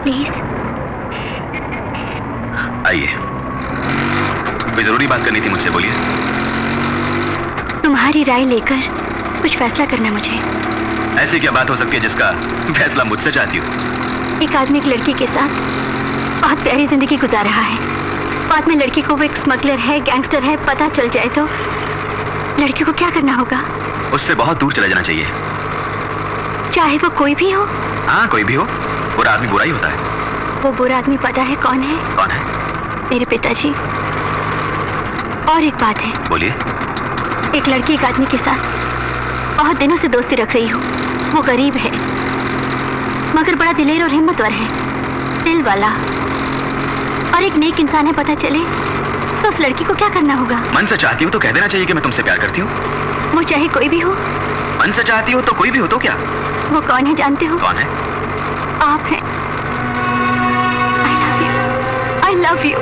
E: प्लीज।
A: आइए, कोई जरूरी बात करनी थी मुझसे, बोलिए।
E: तुम्हारी राय लेकर कुछ फैसला करना है मुझे।
A: ऐसी क्या बात हो सकती है जिसका फैसला मुझसे चाहती हो?
E: एक आदमी एक लड़की के साथ बहुत प्यारी जिंदगी गुजार रहा है। बाद में लड़की को वो एक स्मगलर है, गैंगस्टर है, पता चल जाए तो लड़की को क्या करना होगा?
A: उससे बहुत दूर चले जाना चाहिए।
E: चाहे वो कोई भी हो?
A: हाँ, कोई भी हो। बुरा आदमी बुरा ही होता है।
E: वो बुरा आदमी पता है कौन है?
A: कौन है?
E: मेरे पिताजी। और एक बात है।
A: बोलिए।
E: एक लड़की एक आदमी के साथ बहुत दिनों से दोस्ती रख रही हूँ। वो गरीब है मगर बड़ा दिलेर और हिम्मतवर है, दिल वाला, और एक नेक इंसान है। पता चले तो उस लड़की को क्या करना होगा?
A: मन से चाहती हो तो कह देना चाहिए कि मैं तुमसे प्यार करती हूँ।
E: वो चाहे कोई भी हो।
A: मन से चाहती हो तो कोई भी हो तो क्या?
E: वो कौन है जानते हो?
A: कौन है?
E: आप हैं। I love you.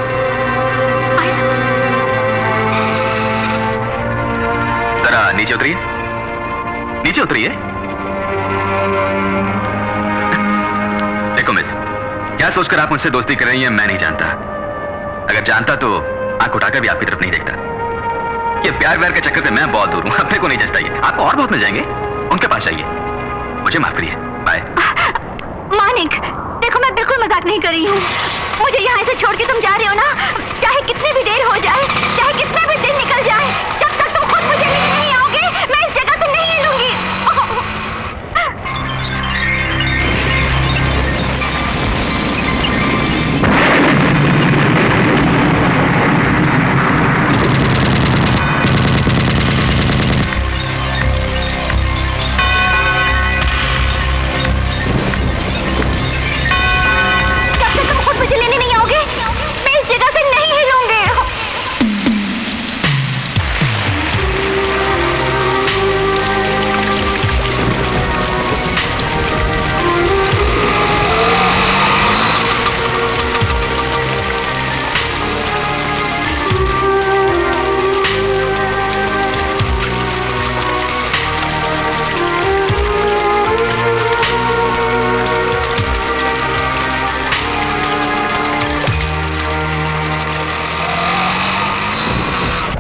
A: जरा नीचे उतरिए, नीचे उतरिए। देखो मिस, क्या सोचकर आप मुझसे दोस्ती कर रही हैं मैं नहीं जानता। अगर जानता तो आंख उठाकर भी आपकी तरफ नहीं देखता। ये प्यार व्यार के चक्कर से मैं बहुत दूर हूं, अपने को नहीं जचता। ये आपको और बहुत मिल जाएंगे, उनके पास जाइए। मुझे माफ करिए, बाय।
E: मानिक, देखो मैं बिल्कुल मजाक नहीं कर रही हूँ। मुझे यहाँ से छोड़ के तुम जा रहे हो ना, चाहे कितनी भी देर हो जाए, चाहे कितना भी दिन निकल जाए, जब तक तुम खुद मुझे लेने नहीं आओगे मैं इस जगह से नहीं हिलूंगी।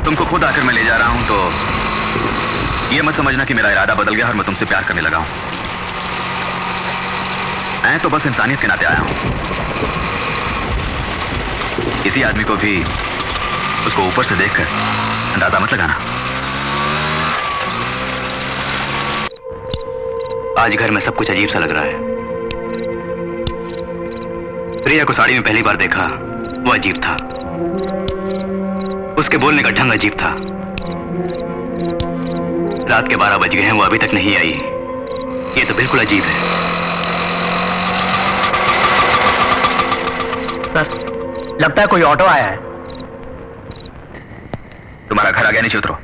A: तुमको खुद आकर मैं ले जा रहा हूं तो ये मत समझना कि मेरा इरादा बदल गया और मैं तुमसे प्यार करने लगा हूं। मैं तो बस इंसानियत के नाते आया हूं। किसी आदमी को भी उसको ऊपर से देखकर अंदाजा मत लगाना। आज घर में सब कुछ अजीब सा लग रहा है। प्रिया को साड़ी में पहली बार देखा, वो अजीब था। उसके बोलने का ढंग अजीब था। रात के 12 बज गए हैं, वो अभी तक नहीं आई। ये तो बिल्कुल अजीब है।
C: सर, लगता है कोई ऑटो आया है।
A: तुम्हारा घर आ गया, नीचे उतरो।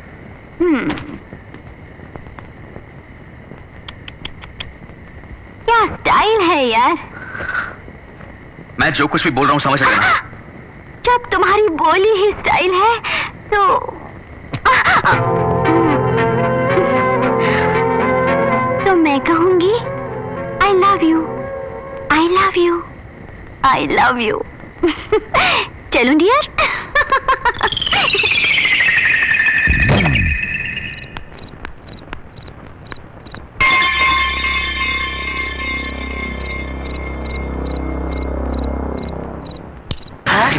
E: क्या स्टाइल है यार।
A: मैं जो कुछ भी बोल रहा हूं समझ रहे ना?
E: जब तुम्हारी बोली ही स्टाइल है तो मैं कहूंगी I love you, I love you, I love you। चलूं डियर?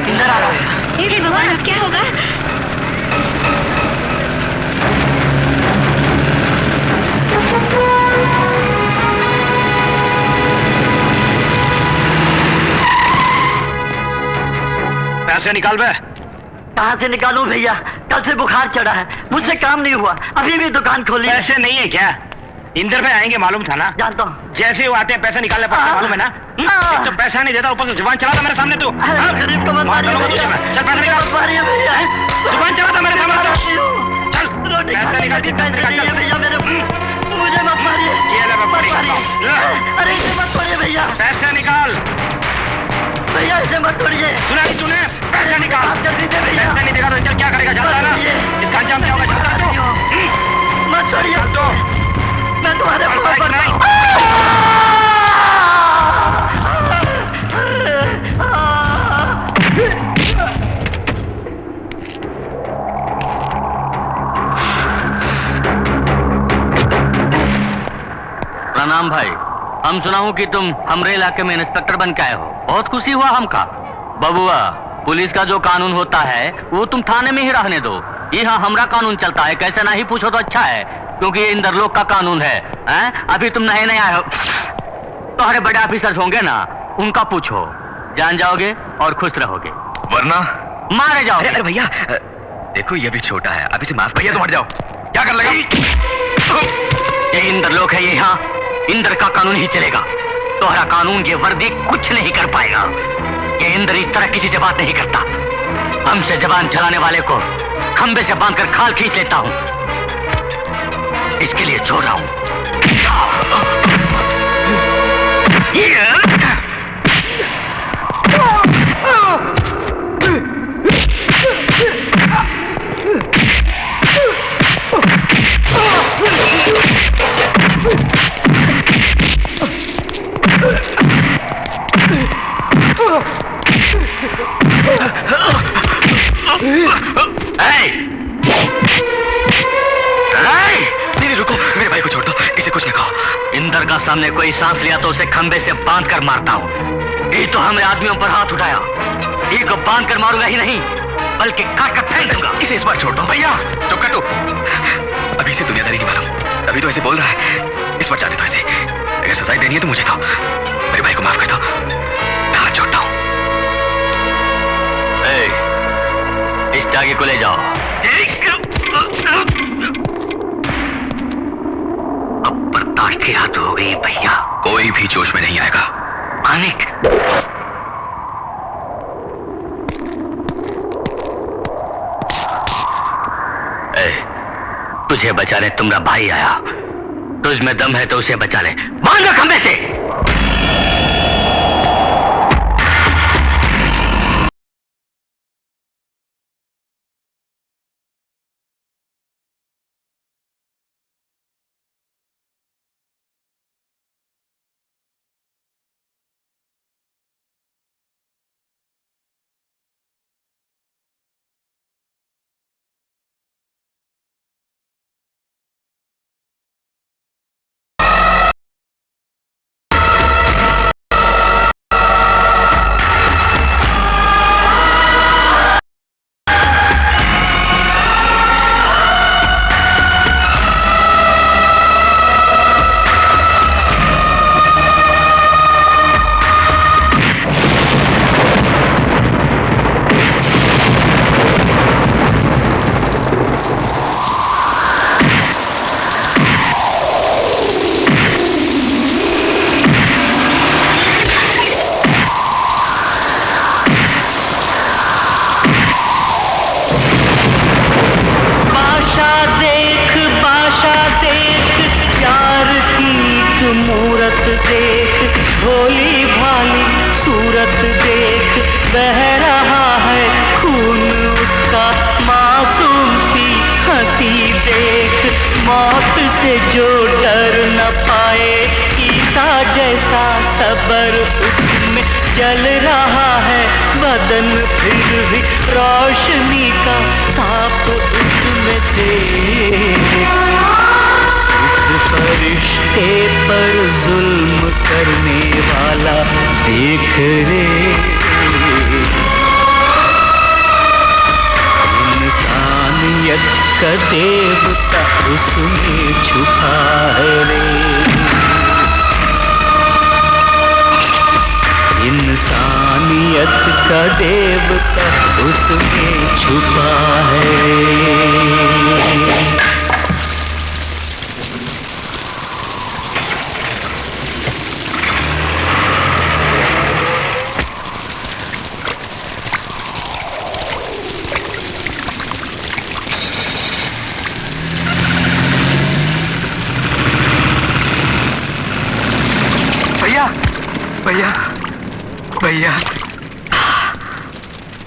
C: इंदर आ रहा है।
E: हे भगवान, अब क्या होगा?
C: पैसे निकाल बे। कहाँ से निकालूं भैया? कल से बुखार चढ़ा है, मुझसे काम नहीं हुआ, अभी भी दुकान खोली।
F: पैसे नहीं है क्या? इंदर पे आएंगे मालूम था ना?
C: जानता हूँ।
F: जैसे ही वो आते हैं पैसे निकालने पड़ते हैं, मालूम है ना? एक तो पैसा नहीं देता, ऊपर से जुबान चलाता मेरे सामने तू।
C: गरीब को मत मारिए भैया।
F: चल पैसे निकाल।
C: मारिए भैया।
F: जुबान चलाता मेरे सामने तू। चल
C: रोटी
F: पैसे
C: खाने
F: निकाल,
C: के पैसे चाहिए भैया मेरे। मुझे मत मारिए।
F: ये ले मैं
C: मत
F: पड़ी।
C: मारिए। अरे इसे मत तोड़िए भैया।
F: पैसे निकाल।
C: भैया इसे मत तोड़िए।
F: सुना नहीं तूने? पैसे निकाल।
C: जल्दी दे भैया।
F: पैसे नहीं देगा तो चल क्या करेगा, जानता है ना? इसका अंजाम क्या होगा जानता है तू?
C: मत छोड़िए।
F: चल तो।
C: मैं तुम्हारे
F: चल,
C: पास
F: नहीं।
B: प्रणाम भाई। हम सुना हूं कि तुम हमरे इलाके में इंस्पेक्टर बन के आए हो। बहुत खुशी हुआ हमका। बबुआ, पुलिस का जो कानून होता है वो तुम थाने में ही रहने दो। यहाँ हमरा कानून चलता है, कैसे नहीं पूछो तो अच्छा है, क्योंकि ये इंदर लोग का कानून है। अभी तुम नए नए आए हो, तुम्हारे बड़े ऑफिसर्स होंगे ना, उनका पूछो, जान जाओगे और खुश रहोगे,
A: वरना
B: मारे जाओगे।
A: अरे भैया देखो, ये भी छोटा है, अभी से माफ। भैया तुम हट जाओ, क्या कर लेगा?
B: ये इंदर लोग है, ये यहाँ इंदर का कानून ही चलेगा। तुम्हारा कानून ये वर्दी कुछ नहीं कर पाएगा। ये इंदर इस तरह किसी से बात नहीं करता। हमसे जबान चलाने वाले को खंबे से बांधकर खाल खींच लेता हूं। इसके लिए छोड़ रहा हूं।
A: नहीं रुको, मेरे भाई को छोड़ दो, इसे कुछ नहीं कहो।
B: इंदर का सामने कोई सांस लिया तो उसे खंबे से बांध कर मारता हूँ। ये तो हमने आदमियों पर हाथ उठाया, ये को बांध कर मारूंगा ही नहीं, बल्कि काट कर फेंक दूंगा।
A: इसे इस बार छोड़ दो। भैया चुप कर तू, अभी इसे दुनियादारी नहीं मालूम, अभी तो ऐसे बोल रहा है। इस बार जाने दो इसे, अगर सजाई देनी है तो मुझे दो, मेरे भाई को माफ कर दो, मैं हाथ जोड़ता हूँ।
B: इस टागे को ले जाओ। अब बर्दाश्त की हद हो गई भैया।
A: कोई भी जोश में नहीं आएगा।
B: मानिक, तुझे बचाने तुम्हारा भाई आया, तुझमें दम है तो उसे बचा ले। बांधो खंबे से।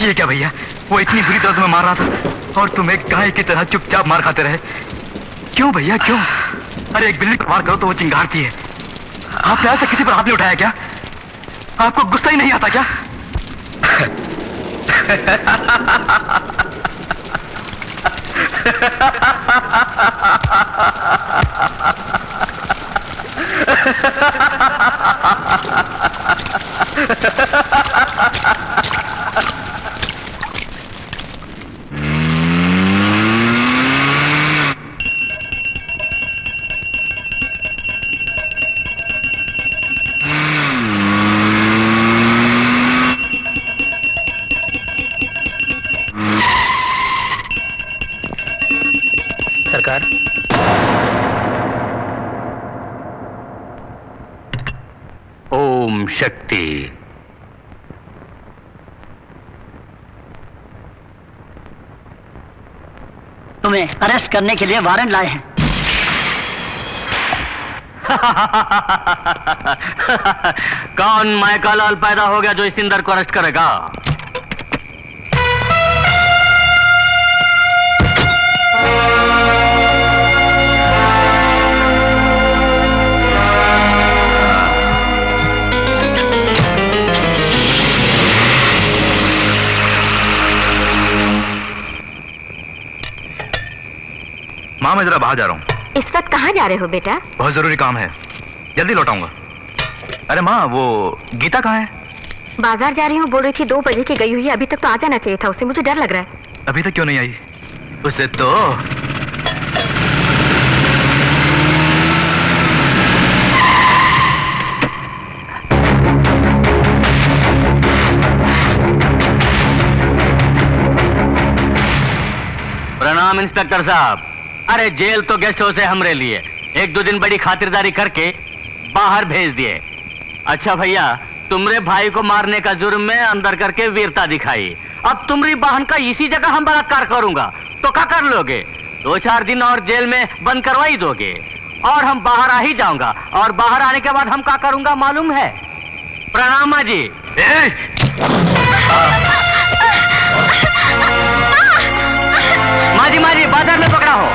A: ये क्या भैया, वो इतनी बुरी दर्द में मार रहा था और तुम एक गाय की तरह चुपचाप मार खाते रहे। क्यों भैया क्यों? अरे एक बिल्ली को मार करो तो वो चिंगारती है।
F: आपने आज तक किसी पर हाथ नहीं उठाया क्या? आपको गुस्सा ही नहीं आता क्या?
C: सरकार,
B: ओम शक्ति।
G: तुम्हें अरेस्ट करने के लिए वारंट लाए हैं।
D: कौन माइका लाल पैदा हो गया जो इस इंदर को अरेस्ट करेगा?
F: माँ, मैं जरा बाहर जा रहा हूँ।
E: इस वक्त कहाँ जा रहे हो बेटा?
F: बहुत जरूरी काम है, जल्दी लौटाऊंगा। अरे माँ, वो गीता कहाँ है?
E: बाजार जा रही हूँ, बोल रही थी 2 बजे की गई हुई है, अभी तक तो आ जाना चाहिए था उसे, मुझे डर लग रहा है।
F: अभी तक क्यों नहीं आई? उसे तो
D: प्रणाम इंस्पेक्टर साहब। अरे जेल तो गेस्ट हाउस है हमरे लिए, 1-2 दिन बड़ी खातिरदारी करके बाहर भेज दिए। अच्छा भैया, तुमरे भाई को मारने का जुर्म में अंदर करके वीरता दिखाई, अब तुम्हारी बहन का इसी जगह हम बलात्कार करूंगा तो क्या कर लोगे? 2-4 दिन और जेल में बंद करवा ही दोगे और हम बाहर आ ही जाऊंगा, और बाहर आने के बाद हम क्या करूंगा मालूम है? प्रणाम माँ जी। माँ जी बाजार में पकड़ा हो।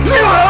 F: No!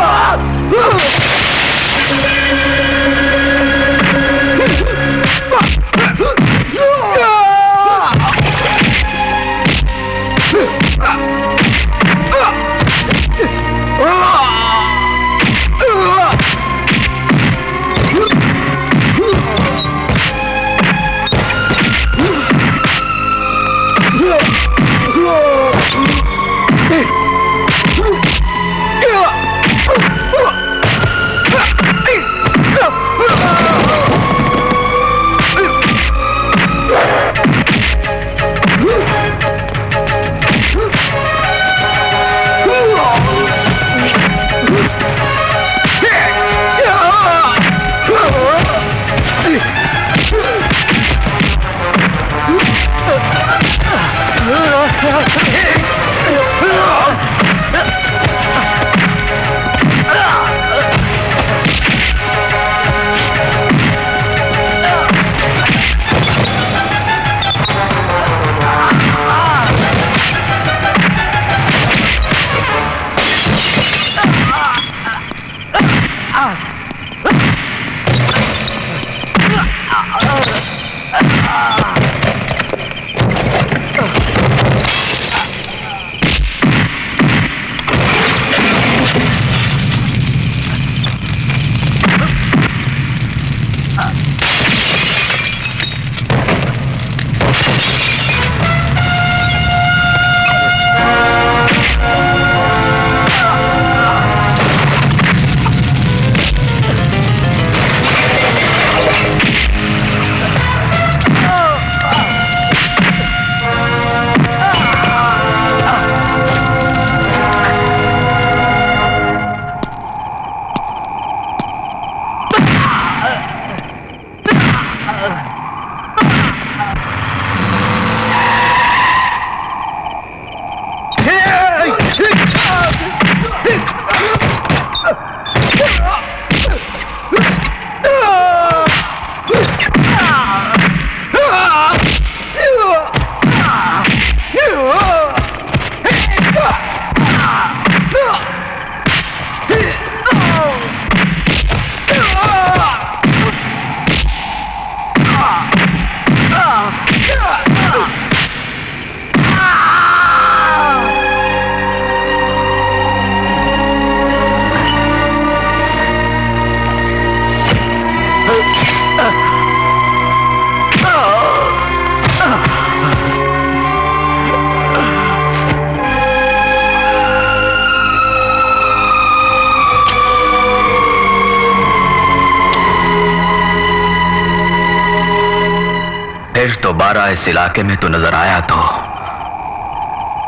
A: फिर दोबारा इस इलाके में तो नजर आया तो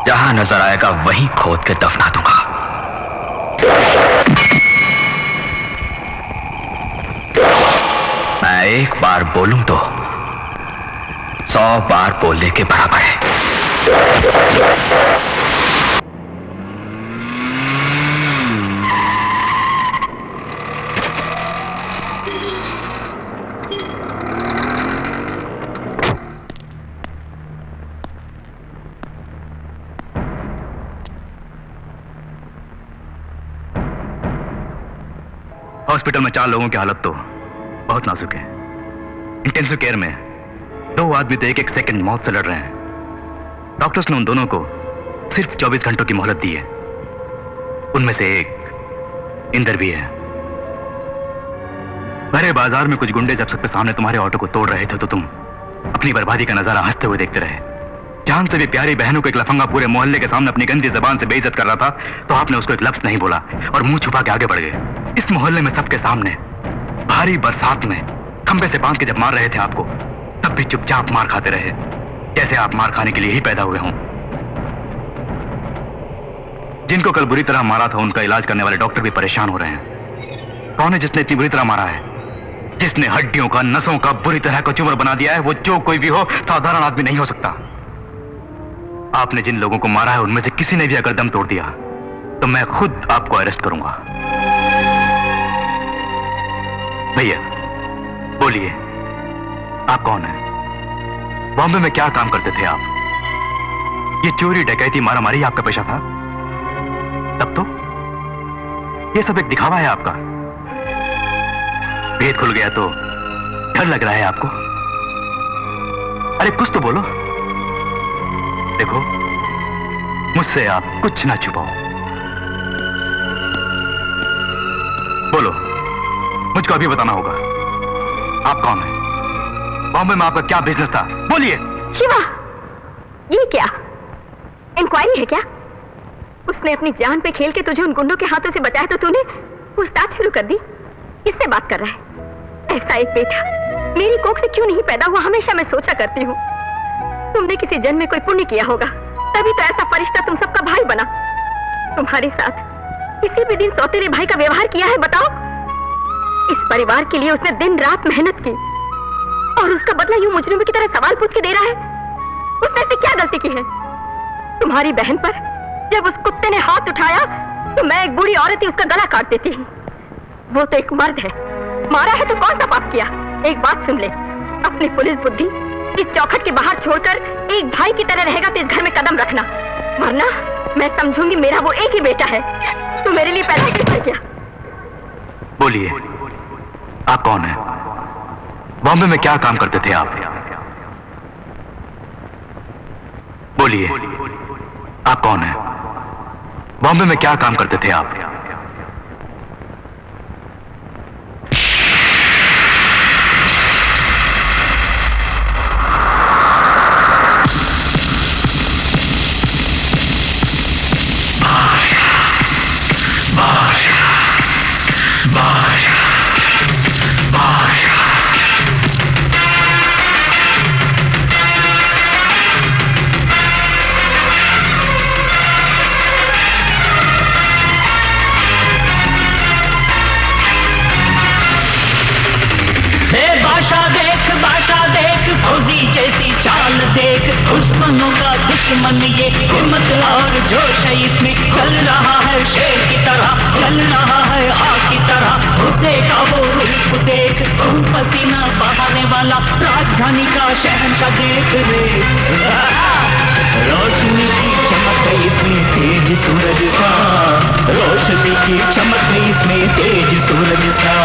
A: जहां नजर आएगा वहीं खोद के दफना दूंगा। मैं एक बार बोलूं तो 100 बार बोलने के बराबर है।
F: हॉस्पिटल में 4 लोगों की हालत तो बहुत नाजुक है। इंटेंसिव केयर में 2 आदमी तो एक सेकंड मौत से लड़ रहे हैं। डॉक्टर्स ने उन दोनों को सिर्फ 24 घंटों की मोहलत दी है। उनमें से एक इंदर भी है। भरे बाजार में कुछ गुंडे जब सबके सामने तुम्हारे ऑटो को तोड़ रहे थे तो तुम अपनी बर्बादी का नजारा हंसते हुए देखते रहे। जान से भी प्यारी बहनों को एक लफंगा पूरे मोहल्ले के सामने अपनी गंदी जबान से बेइज्जत कर रहा था तो आपने उसको एक लफ्ज नहीं बोला और मुंह छुपा के आगे बढ़ गए। इस मोहल्ले में सबके सामने भारी बरसात में खंबे से बांध के जब मार रहे थे आपको तब भी चुपचाप मार खाते रहे, जैसे आप मार खाने के लिए ही पैदा हुए हों। जिनको कल बुरी तरह मारा था उनका इलाज करने वाले डॉक्टर भी परेशान हो रहे हैं। कौन है जिसने इतनी बुरी तरह मारा है? जिसने हड्डियों का, नसों का बुरी तरह का चूमर बना दिया है, वो जो कोई भी हो, साधारण आदमी नहीं हो सकता। आपने जिन लोगों को मारा है उनमें से किसी ने भी अगर दम तोड़ दिया तो मैं खुद आपको अरेस्ट करूंगा। भैया बोलिए, आप कौन हैं? बॉम्बे में क्या काम करते थे आप? ये चोरी, डकैती, मारामारी आपका पेशा था? तब तो ये सब एक दिखावा है आपका। भेद खुल गया तो डर लग रहा है आपको? अरे कुछ तो बोलो। देखो, मुझसे मुझसे आप कुछ ना छुपाओ। बोलो, मुझको अभी बताना होगा, आप कौन हैं? बॉम्बे में आपका क्या बिजनेस था? बोलिए।
E: शिवा, ये क्या इंक्वायरी है क्या? उसने अपनी जान पे खेल के तुझे उन गुंडों के हाथों से बचाया तो तूने पूछताछ शुरू कर दी। किससे बात कर रहा है? ऐसा एक बेटा मेरी कोख से क्यों नहीं पैदा हुआ, हमेशा मैं सोचा करती हूँ। तुमने किसी जन्म में कोई पुण्य किया होगा, तभी तो ऐसा फरिश्ता तुम सबका भाई बना। तुम्हारे साथ किसी भी दिन सौतेले भाई का व्यवहार किया है बताओ? इस परिवार के लिए उसने दिन रात मेहनत की और उसका बदला यूं मुजरिमों की तरह सवाल पूछ के दे रहा है। उसने ऐसी क्या गलती की है? तुम्हारी बहन पर जब उस कुत्ते ने हाथ उठाया तो मैं एक बूढ़ी औरत ही उसका गला काट देती। वो तो एक मर्द है, मारा है तो कौन सा पाप किया? एक बात सुन ले, अपनी पुलिस बुद्धि इस चौखट के बाहर छोड़कर एक भाई की तरह रहेगा तो इस घर में कदम रखना, वरना मैं समझूंगी मेरा वो एक ही बेटा है। तो मेरे लिए पैदा क्यों कर गया?
F: बोलिए, आप कौन हैं? बॉम्बे में क्या काम करते थे आप? बोलिए, आप कौन हैं? बॉम्बे में क्या काम करते थे आप?
H: जैसी चाल देख, दुश्मनों का दुश्मन ये हिम्मत और जोश है इसमें, चल रहा है शेर की तरह, चल रहा है आग की तरह। देखा वो रूप देख, खून पसीना बहाने वाला राजधानी का शहंशाह देख रे। रोशनी की चमक है इसमें तेज सूरज सा, रोशनी की चमक है इसमें तेज सूरज सा।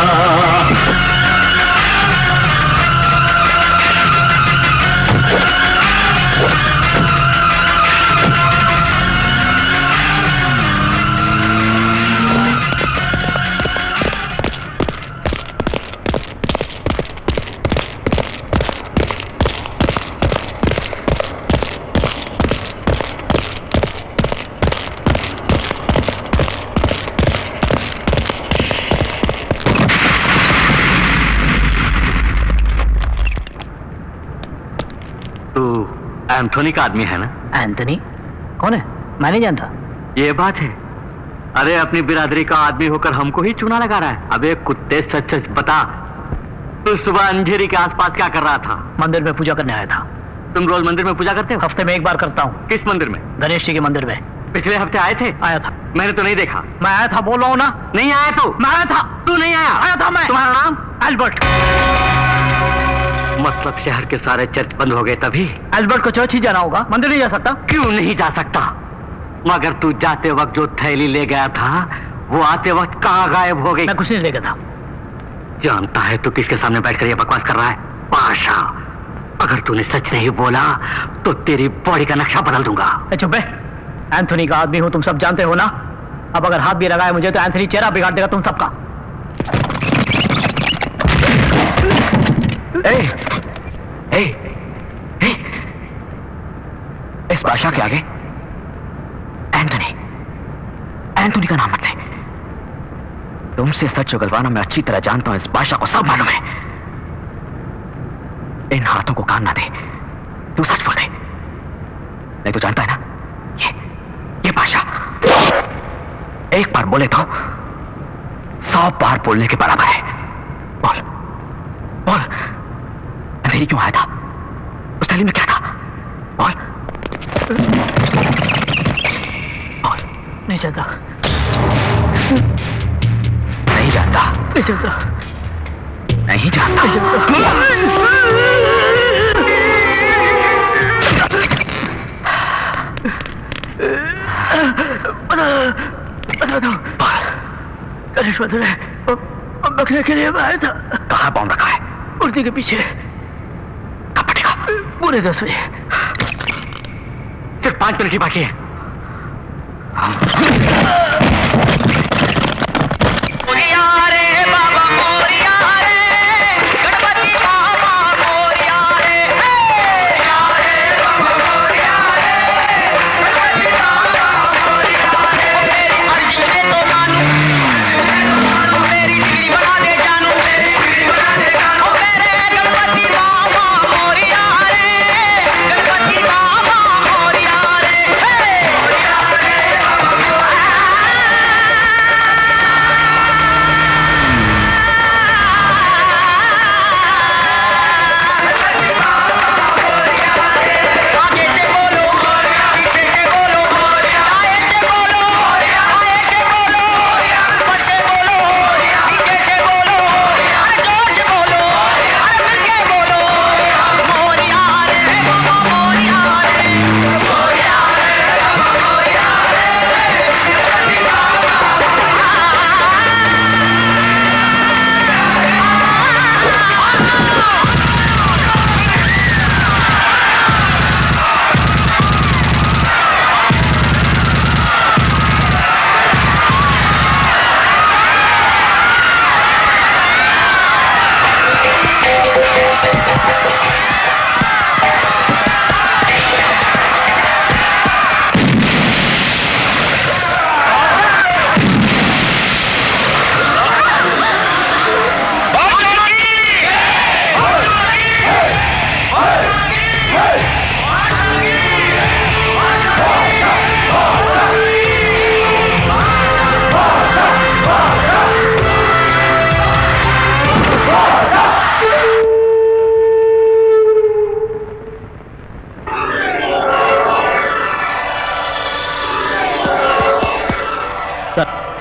D: एंथोनी का आदमी है ना?
C: एंथोनी कौन है? मैं नहीं जानता।
D: ये बात है। अरे अपनी बिरादरी का आदमी होकर हमको ही चूना लगा रहा है। अबे कुत्ते, सच सच बता, तू सुबह अंधेरी के आसपास क्या कर रहा था?
C: मंदिर में पूजा करने आया था।
D: तुम रोज मंदिर में पूजा करते हो?
C: हफ्ते में एक बार करता हूँ।
D: किस मंदिर में?
C: गणेश जी के मंदिर में।
D: पिछले हफ्ते आए थे?
C: आया था।
D: मैंने तो नहीं देखा।
C: मैं आया था, बोल रहा हूँ ना।
D: नहीं आया तू?
C: मैं आया था।
D: तू नहीं आया?
C: आया था मैं।
D: तुम्हारा नाम?
C: एल्बर्ट।
D: मतलब शहर के सारे चर्च बंद हो गए तभी?
C: एल्बर्ट को चर्च ही जाना होगा, मंदिर नहीं जा सकता।
D: क्यों नहीं जा सकता? मगर तू जाते वक्त जो थैली ले गया था वो आते वक्त कहाँ गायब हो गई?
C: मैं कुछ नहीं ले गया था।
D: जानता है तू किसके सामने बैठकर ये बकवास कर रहा है? पाशा, अगर तूने सच नहीं बोला तो तेरी बॉडी का नक्शा बदल दूंगा।
C: चुप है, एंथोनी का आदमी हूं, तुम सब जानते हो ना। अब अगर हाथ भी लगाए मुझे तो एंथोनी चेहरा बिगाड़ देगा तुम सबका।
A: इस बादशाह के आगे एंथोनी का नाम मत ले। तुमसे सच उगलवाना मैं अच्छी तरह जानता हूं, इस बादशाह को सब मालूम है। इन हाथों को काम ना दे, तू सच बोल दे, नहीं तो जानता है ना, ये बादशाह एक बार बोले तो 100 बार बोलने के बराबर है। बोल बोल, अंधेरी क्यों आया था? उस थैली में क्या था? बोल बोल।
C: नहीं जानता।
A: नहीं जानता?
C: नहीं जानता।
A: नहीं जानता।
C: बता दो। गणेश मंदिर है, बकने के लिए मैं आया था।
A: कहाँ बॉम्ब रखा है?
C: मूर्ति के पीछे।
A: कब फटेगा?
C: पूरे 10 बजे।
D: सिर्फ 5 मिनट ही बाकी है।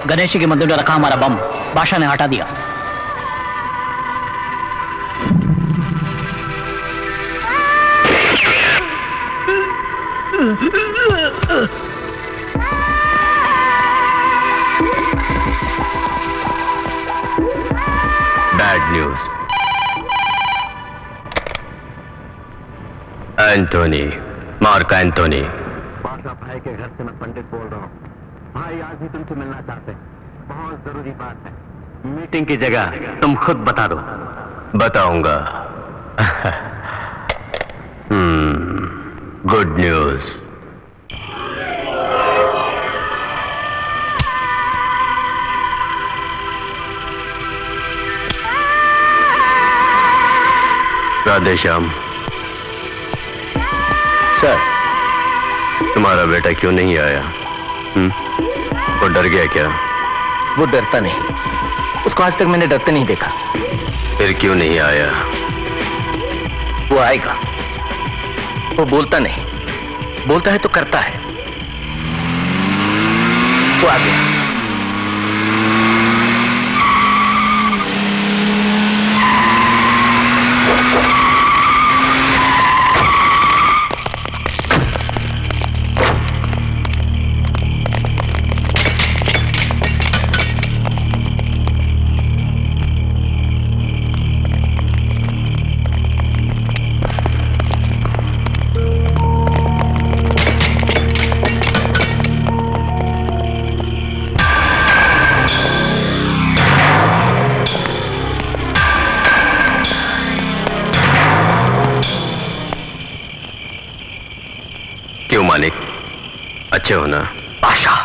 G: गणेश जी के मंदिर में रखा हमारा बम बादशाह ने हटा दिया।
A: Bad news. Antony, Mark Antony.
D: बादशाह भाई के घर से मैं पंडित बोल रहा हूँ। भाई आज ही तुमसे मिलना चाहते हैं, बहुत जरूरी बात है। मीटिंग की जगह तुम खुद बता दो।
A: बताऊंगा। Good news. राधेश्याम।
C: सर,
A: तुम्हारा बेटा क्यों नहीं आया? वो डर गया क्या?
C: वो डरता नहीं, उसको आज तक मैंने डरते नहीं देखा।
A: फिर क्यों नहीं आया?
C: वो आएगा। वो बोलता नहीं, बोलता है तो करता है। वो आ गया।
A: क्यों मानिक, अच्छे हो ना?
C: बादशाह,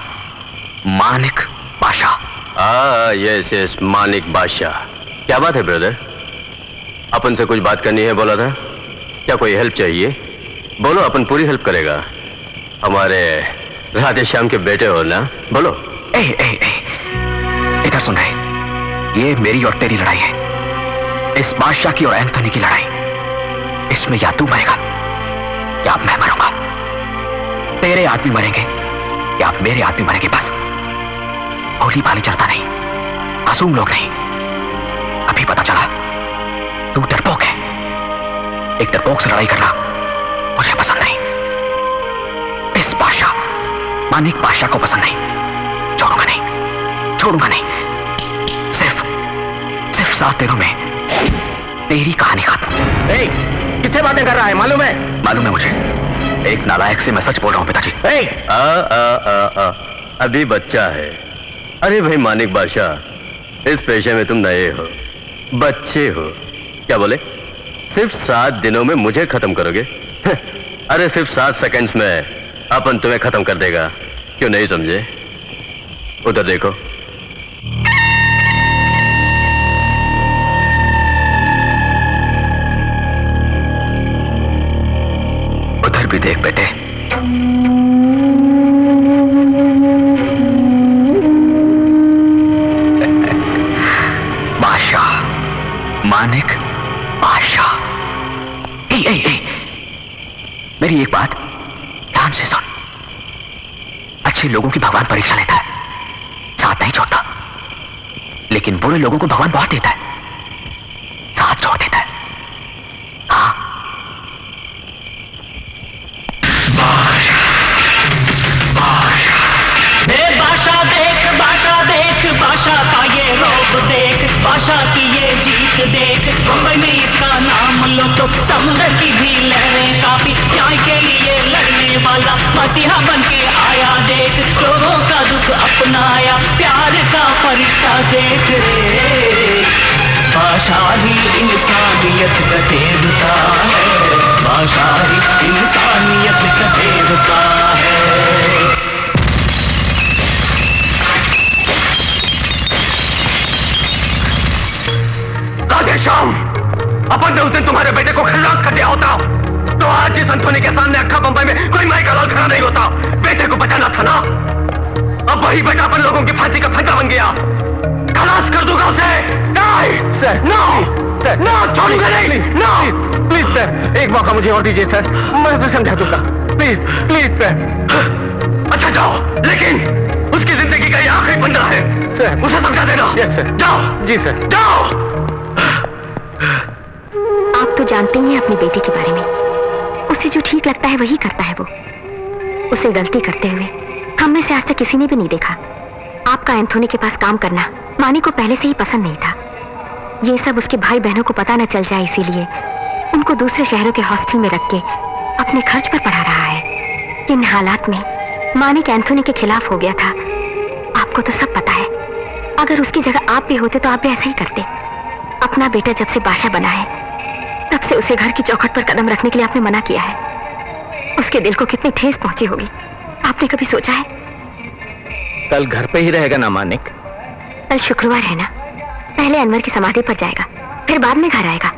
C: मानिक बादशाह।
A: यस यस, मानिक बादशाह। क्या बात है ब्रदर? अपन से कुछ बात करनी है बोला था। क्या कोई हेल्प चाहिए? बोलो, अपन पूरी हेल्प करेगा। हमारे राधेश्याम के बेटे हो ना, बोलो।
C: ए, ए, ए, इधर सुन रहे, ये मेरी और तेरी लड़ाई है। इस बादशाह की और एंथोनी की लड़ाई। इसमें या तू मरेगा या मैं मरूंगा। तेरे आदमी मरेंगे या मेरे आदमी मरेंगे, बस। भोली भाली चलता नहीं, मासूम लोग नहीं। अभी पता चला तू डरपोक है। एक डरपोक से लड़ाई करना मुझे पसंद नहीं। इस बादशाह, मानिक बादशाह को पसंद नहीं। छोड़ूंगा नहीं, छोड़ूंगा नहीं। सिर्फ 7 दिनों में तेरी कहानी खत्म। किससे बातें कर रहा है? मालूम है? मालूम है मुझे। एक नालायक से मैं सच बोल रहा हूं पिताजी।
I: अभी बच्चा है। अरे भाई मानिक बादशाह, इस पेशे में तुम नए हो, बच्चे हो। क्या बोले? सिर्फ 7 दिनों में मुझे खत्म करोगे? अरे सिर्फ 7 सेकंड्स में अपन तुम्हें खत्म कर देगा। क्यों नहीं समझे? उधर देखो।
A: उधर भी देख बेटे। बादशाह, मानिक बादशाह। मेरी एक बात ध्यान से सुन। अच्छे लोगों की भगवान परीक्षा लेता है, साथ नहीं छोड़ता। लेकिन बुरे लोगों को भगवान बहुत देता है, साथ छोड़ देता है। हाँ,
H: बादशाह का ये रौब देख, बादशाह की ये जीत देख। मुंबई में इसका नाम लो तो समुद्र की भी लहरें काफी। न्याय के लिए लड़ने वाला मसीहा बन के आया देख। लोगों का दुख अपनाया, प्यार का फरिश्ता देख रे। बादशाह ही इंसानियत का देवता है, बादशाह ही इंसानियत का देवता है।
I: शाम, अपन ने उस दिन तुम्हारे बेटे को खल्लास कर दिया होता तो आज जिस एंथोनी के सामने अक्खा बंबई में कोई माई का लाल खड़ा नहीं होता। बेटे को बचाना था ना। अब वही बेटा अपन लोगों की फांसी का फंदा बन गया। खलास कर दूंगा उसे। सर, नो सर, नो, छोड़ूंगा नहीं। नो प्लीज सर, एक मौका मुझे और दीजिए सर, मैं उसे समझा दूंगा। Please please sir. अच्छा जाओ, लेकिन उसकी जिंदगी का ये आखिरी बंदा है सर, उसे समझा देना। Yes sir. जाओ। जी सर, जाओ।
E: आप तो जानते ही हैं अपने बेटे के बारे में। उसे जो ठीक लगता है वही करता है वो। उसे गलती करते हुए हम में से आज तक किसी ने भी नहीं देखा। आपका एंथोनी के पास काम करना मानी को पहले से ही पसंद नहीं था। ये सब उसके भाई बहनों को पता न चल जाए, इसीलिए उनको दूसरे शहरों के हॉस्टल में रख के अपने खर्च पर पढ़ा रहा है। इन हालात में मानिक एंथोनी के खिलाफ हो गया था। आपको तो सब पता है। अगर उसकी जगह आप भी होते तो आप भी ऐसे ही करते। अपना बेटा जब से बादशाह बना है तब से उसे घर की चौखट पर कदम रखने के लिए आपने मना किया है। उसके दिल को कितनी ठेस पहुंची होगी, आपने कभी सोचा है?
C: कल घर पे ही रहेगा ना मानिक?
E: कल शुक्रवार है ना, पहले अनवर की समाधि पर जाएगा, फिर बाद में घर आएगा।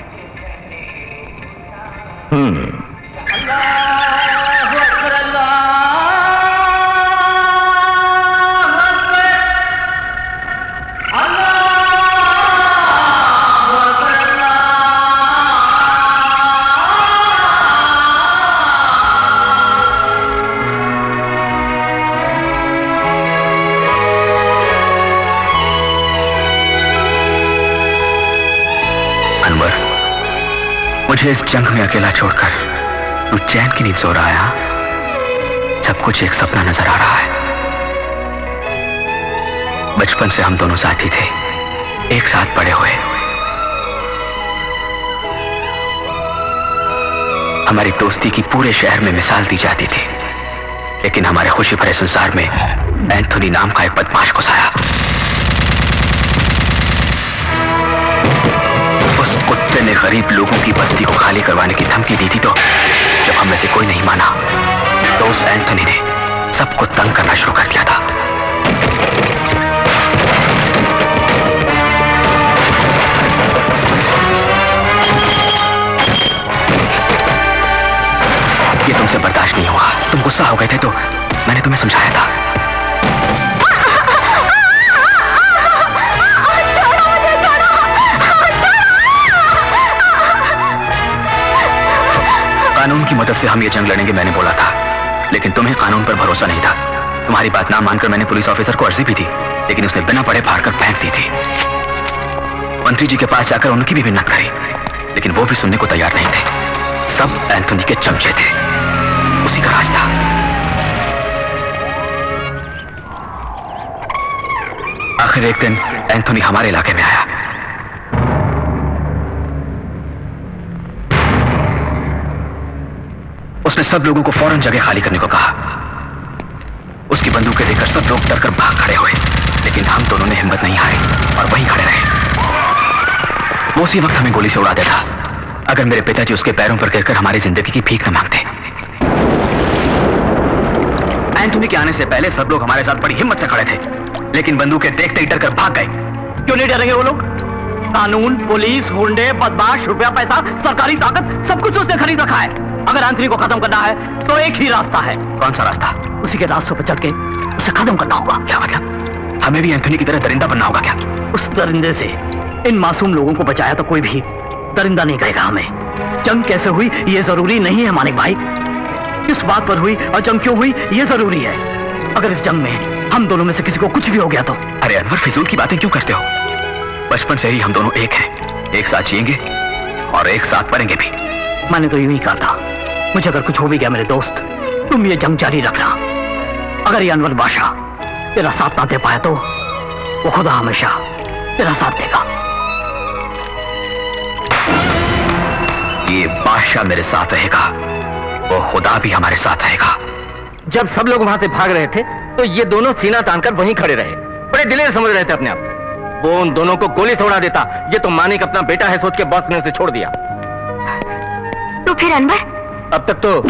A: मुझे इस जंग में अकेला छोड़कर तू चैन की नींद सो रहा है। सब कुछ एक सपना नजर आ रहा है। बचपन से हम दोनों साथी थे, एक साथ बड़े हुए। हमारी दोस्ती की पूरे शहर में मिसाल दी जाती थी, लेकिन हमारे खुशी भरे संसार में एंथोनी नाम का एक बदमाश घुस आया। उस कुत्ते ने गरीब लोगों की बस्ती को खाली करवाने की धमकी दी थी, तो जब हम में से कोई नहीं माना तो उस एंथोनी ने सबको तंग करना शुरू कर दिया था। ये तुमसे बर्दाश्त नहीं हुआ, तुम गुस्सा हो गए थे, तो मैंने तुम्हें समझाया था। कानून की मदद से हम ये जंग लड़ेंगे, मैंने बोला था, लेकिन तुम्हें कानून पर भरोसा नहीं था। तुम्हारी बात ना मानकर मैंने पुलिस ऑफिसर को अर्जी भी दी, लेकिन उसने बिना पढ़े फाड़ कर फेंक दी थी। मंत्री जी के पास जाकर उनकी भी मिन्नत करी, लेकिन वो भी सुनने को तैयार नहीं थे। सब एंथोनी के चमचे थे, उसी का राज था। आखिर एक दिन एंथोनी हमारे इलाके में आया। उसने सब लोगों को फौरन जगह खाली करने को कहा। उसकी बंदूकें देखकर सब लोग डरकर भाग खड़े हुए, लेकिन हम दोनों ने हिम्मत नहीं हारी और वहीं खड़े रहे। वो उसी वक्त हमें गोली से उड़ा देता अगर मेरे पिताजी उसके पैरों पर गिरकर हमारी जिंदगी की भीख न मांगते। एंथोनी के आने से पहले सब लोग हमारे साथ बड़ी हिम्मत से खड़े थे, लेकिन बंदूकें देखते ही डरकर भाग गए।
G: क्यों नहीं डरेंगे वो लोग? कानून, पुलिस, गुंडे, बदमाश, रुपया पैसा, सरकारी ताकत, सब कुछ उसने खरीद रखा है। अगर एंथनी को खत्म करना है तो एक ही रास्ता है।
A: कौन सा रास्ता?
G: उसी के रास्तों पर चल के उसे खत्म करना होगा।
A: क्या मतलब? हमें भी एंथनी की तरह दरिंदा बनना होगा क्या?
G: उस दरिंदे से इन मासूम लोगों को बचाया तो कोई भी दरिंदा नहीं कहेगा हमें। जंग कैसे हुई ये जरूरी नहीं है मानिक भाई, किस बात पर हुई और जंग क्यों हुई ये जरूरी है। अगर इस जंग में हम दोनों में से किसी को कुछ भी हो गया तो?
A: अरे अनवर, फिजूल की बातें क्यों करते हो? बचपन से ही हम दोनों एक हैं, एक साथ जिएंगे और एक साथ मरेंगे भी।
G: मैंने तो यूं ही कहा था, मुझे अगर कुछ हो भी गया मेरे दोस्त, तुम ये जंग जारी रखना। अगर ये अनवर बादशाह तेरा साथ ना दे पाया तो वो खुदा हमेशा तेरा साथ देगा।
A: ये बादशाह मेरे साथ रहेगा, वो खुदा भी हमारे साथ रहेगा।
C: जब सब लोग वहां से भाग रहे थे तो ये दोनों सीना तानकर वहीं खड़े रहे, बड़े दिलेर समझ रहे थे अपने आप। वो उन दोनों को गोली से उड़ा देता, ये तो मानिक अपना बेटा है सोच के बॉस ने उसे छोड़ दिया।
E: तो फिर अनवर?
C: अब तक तो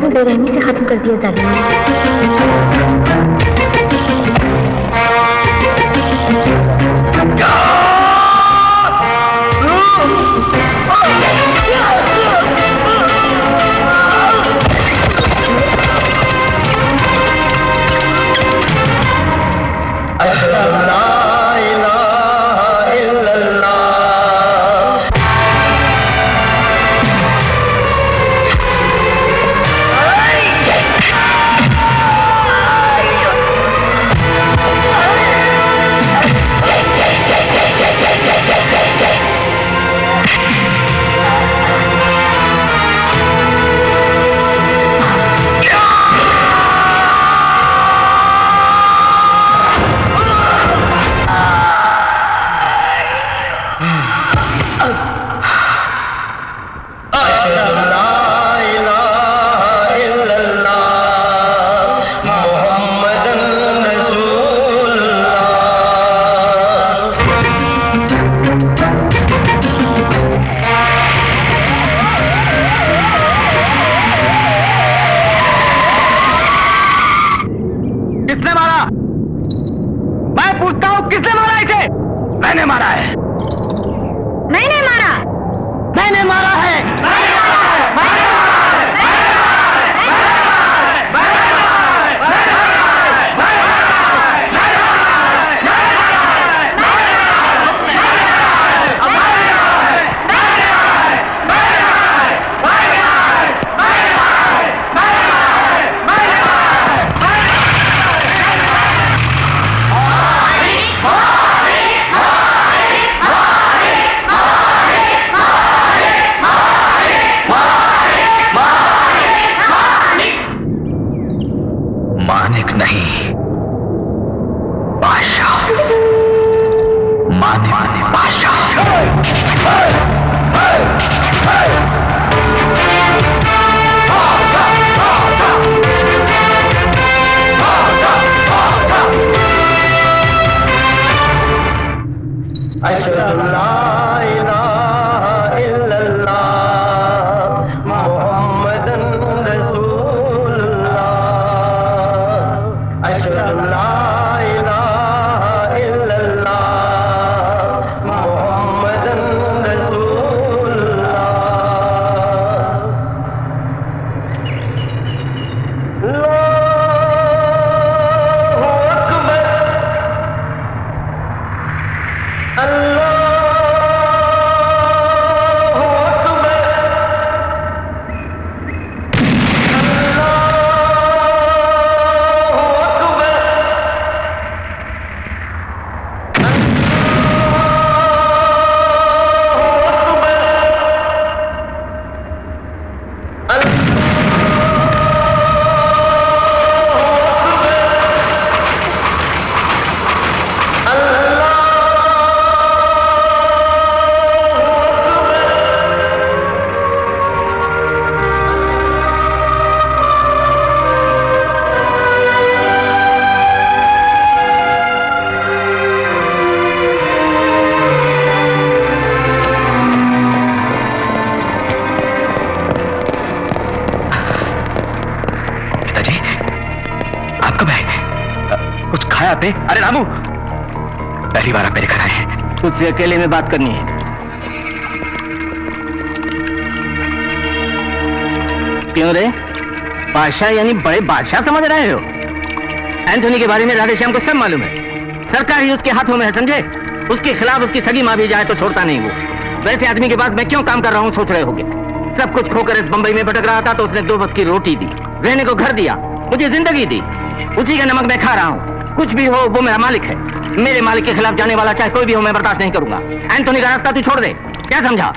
E: बेरहमी से खत्म कर दिया जालिम
A: आपने? अरे रामू, पहली बार आप मेरे घर आए हैं।
G: तुझसे अकेले में बात करनी है। क्यों रे? बादशाह यानी बड़े बादशाह समझ रहे हो? एंथोनी के बारे में राधेश्याम को सब मालूम है। सरकार ही उसके हाथों में है, समझे? उसके खिलाफ उसकी सगी माँ भी जाए तो छोड़ता नहीं वो। वैसे आदमी के पास मैं क्यों काम कर रहा हूँ सोच रहे होगे? सब कुछ खोकर इस बंबई में भटक रहा था तो उसने 2 वक्त की रोटी दी, रहने को घर दिया, मुझे जिंदगी दी। उसी का नमक मैं खा रहा हूँ। कुछ भी हो वो मेरा मालिक है। मेरे मालिक के खिलाफ जाने वाला चाहे कोई भी हो मैं बर्दाश्त नहीं करूंगा। एंथोनी का रास्ता तू छोड़ दे, क्या समझा?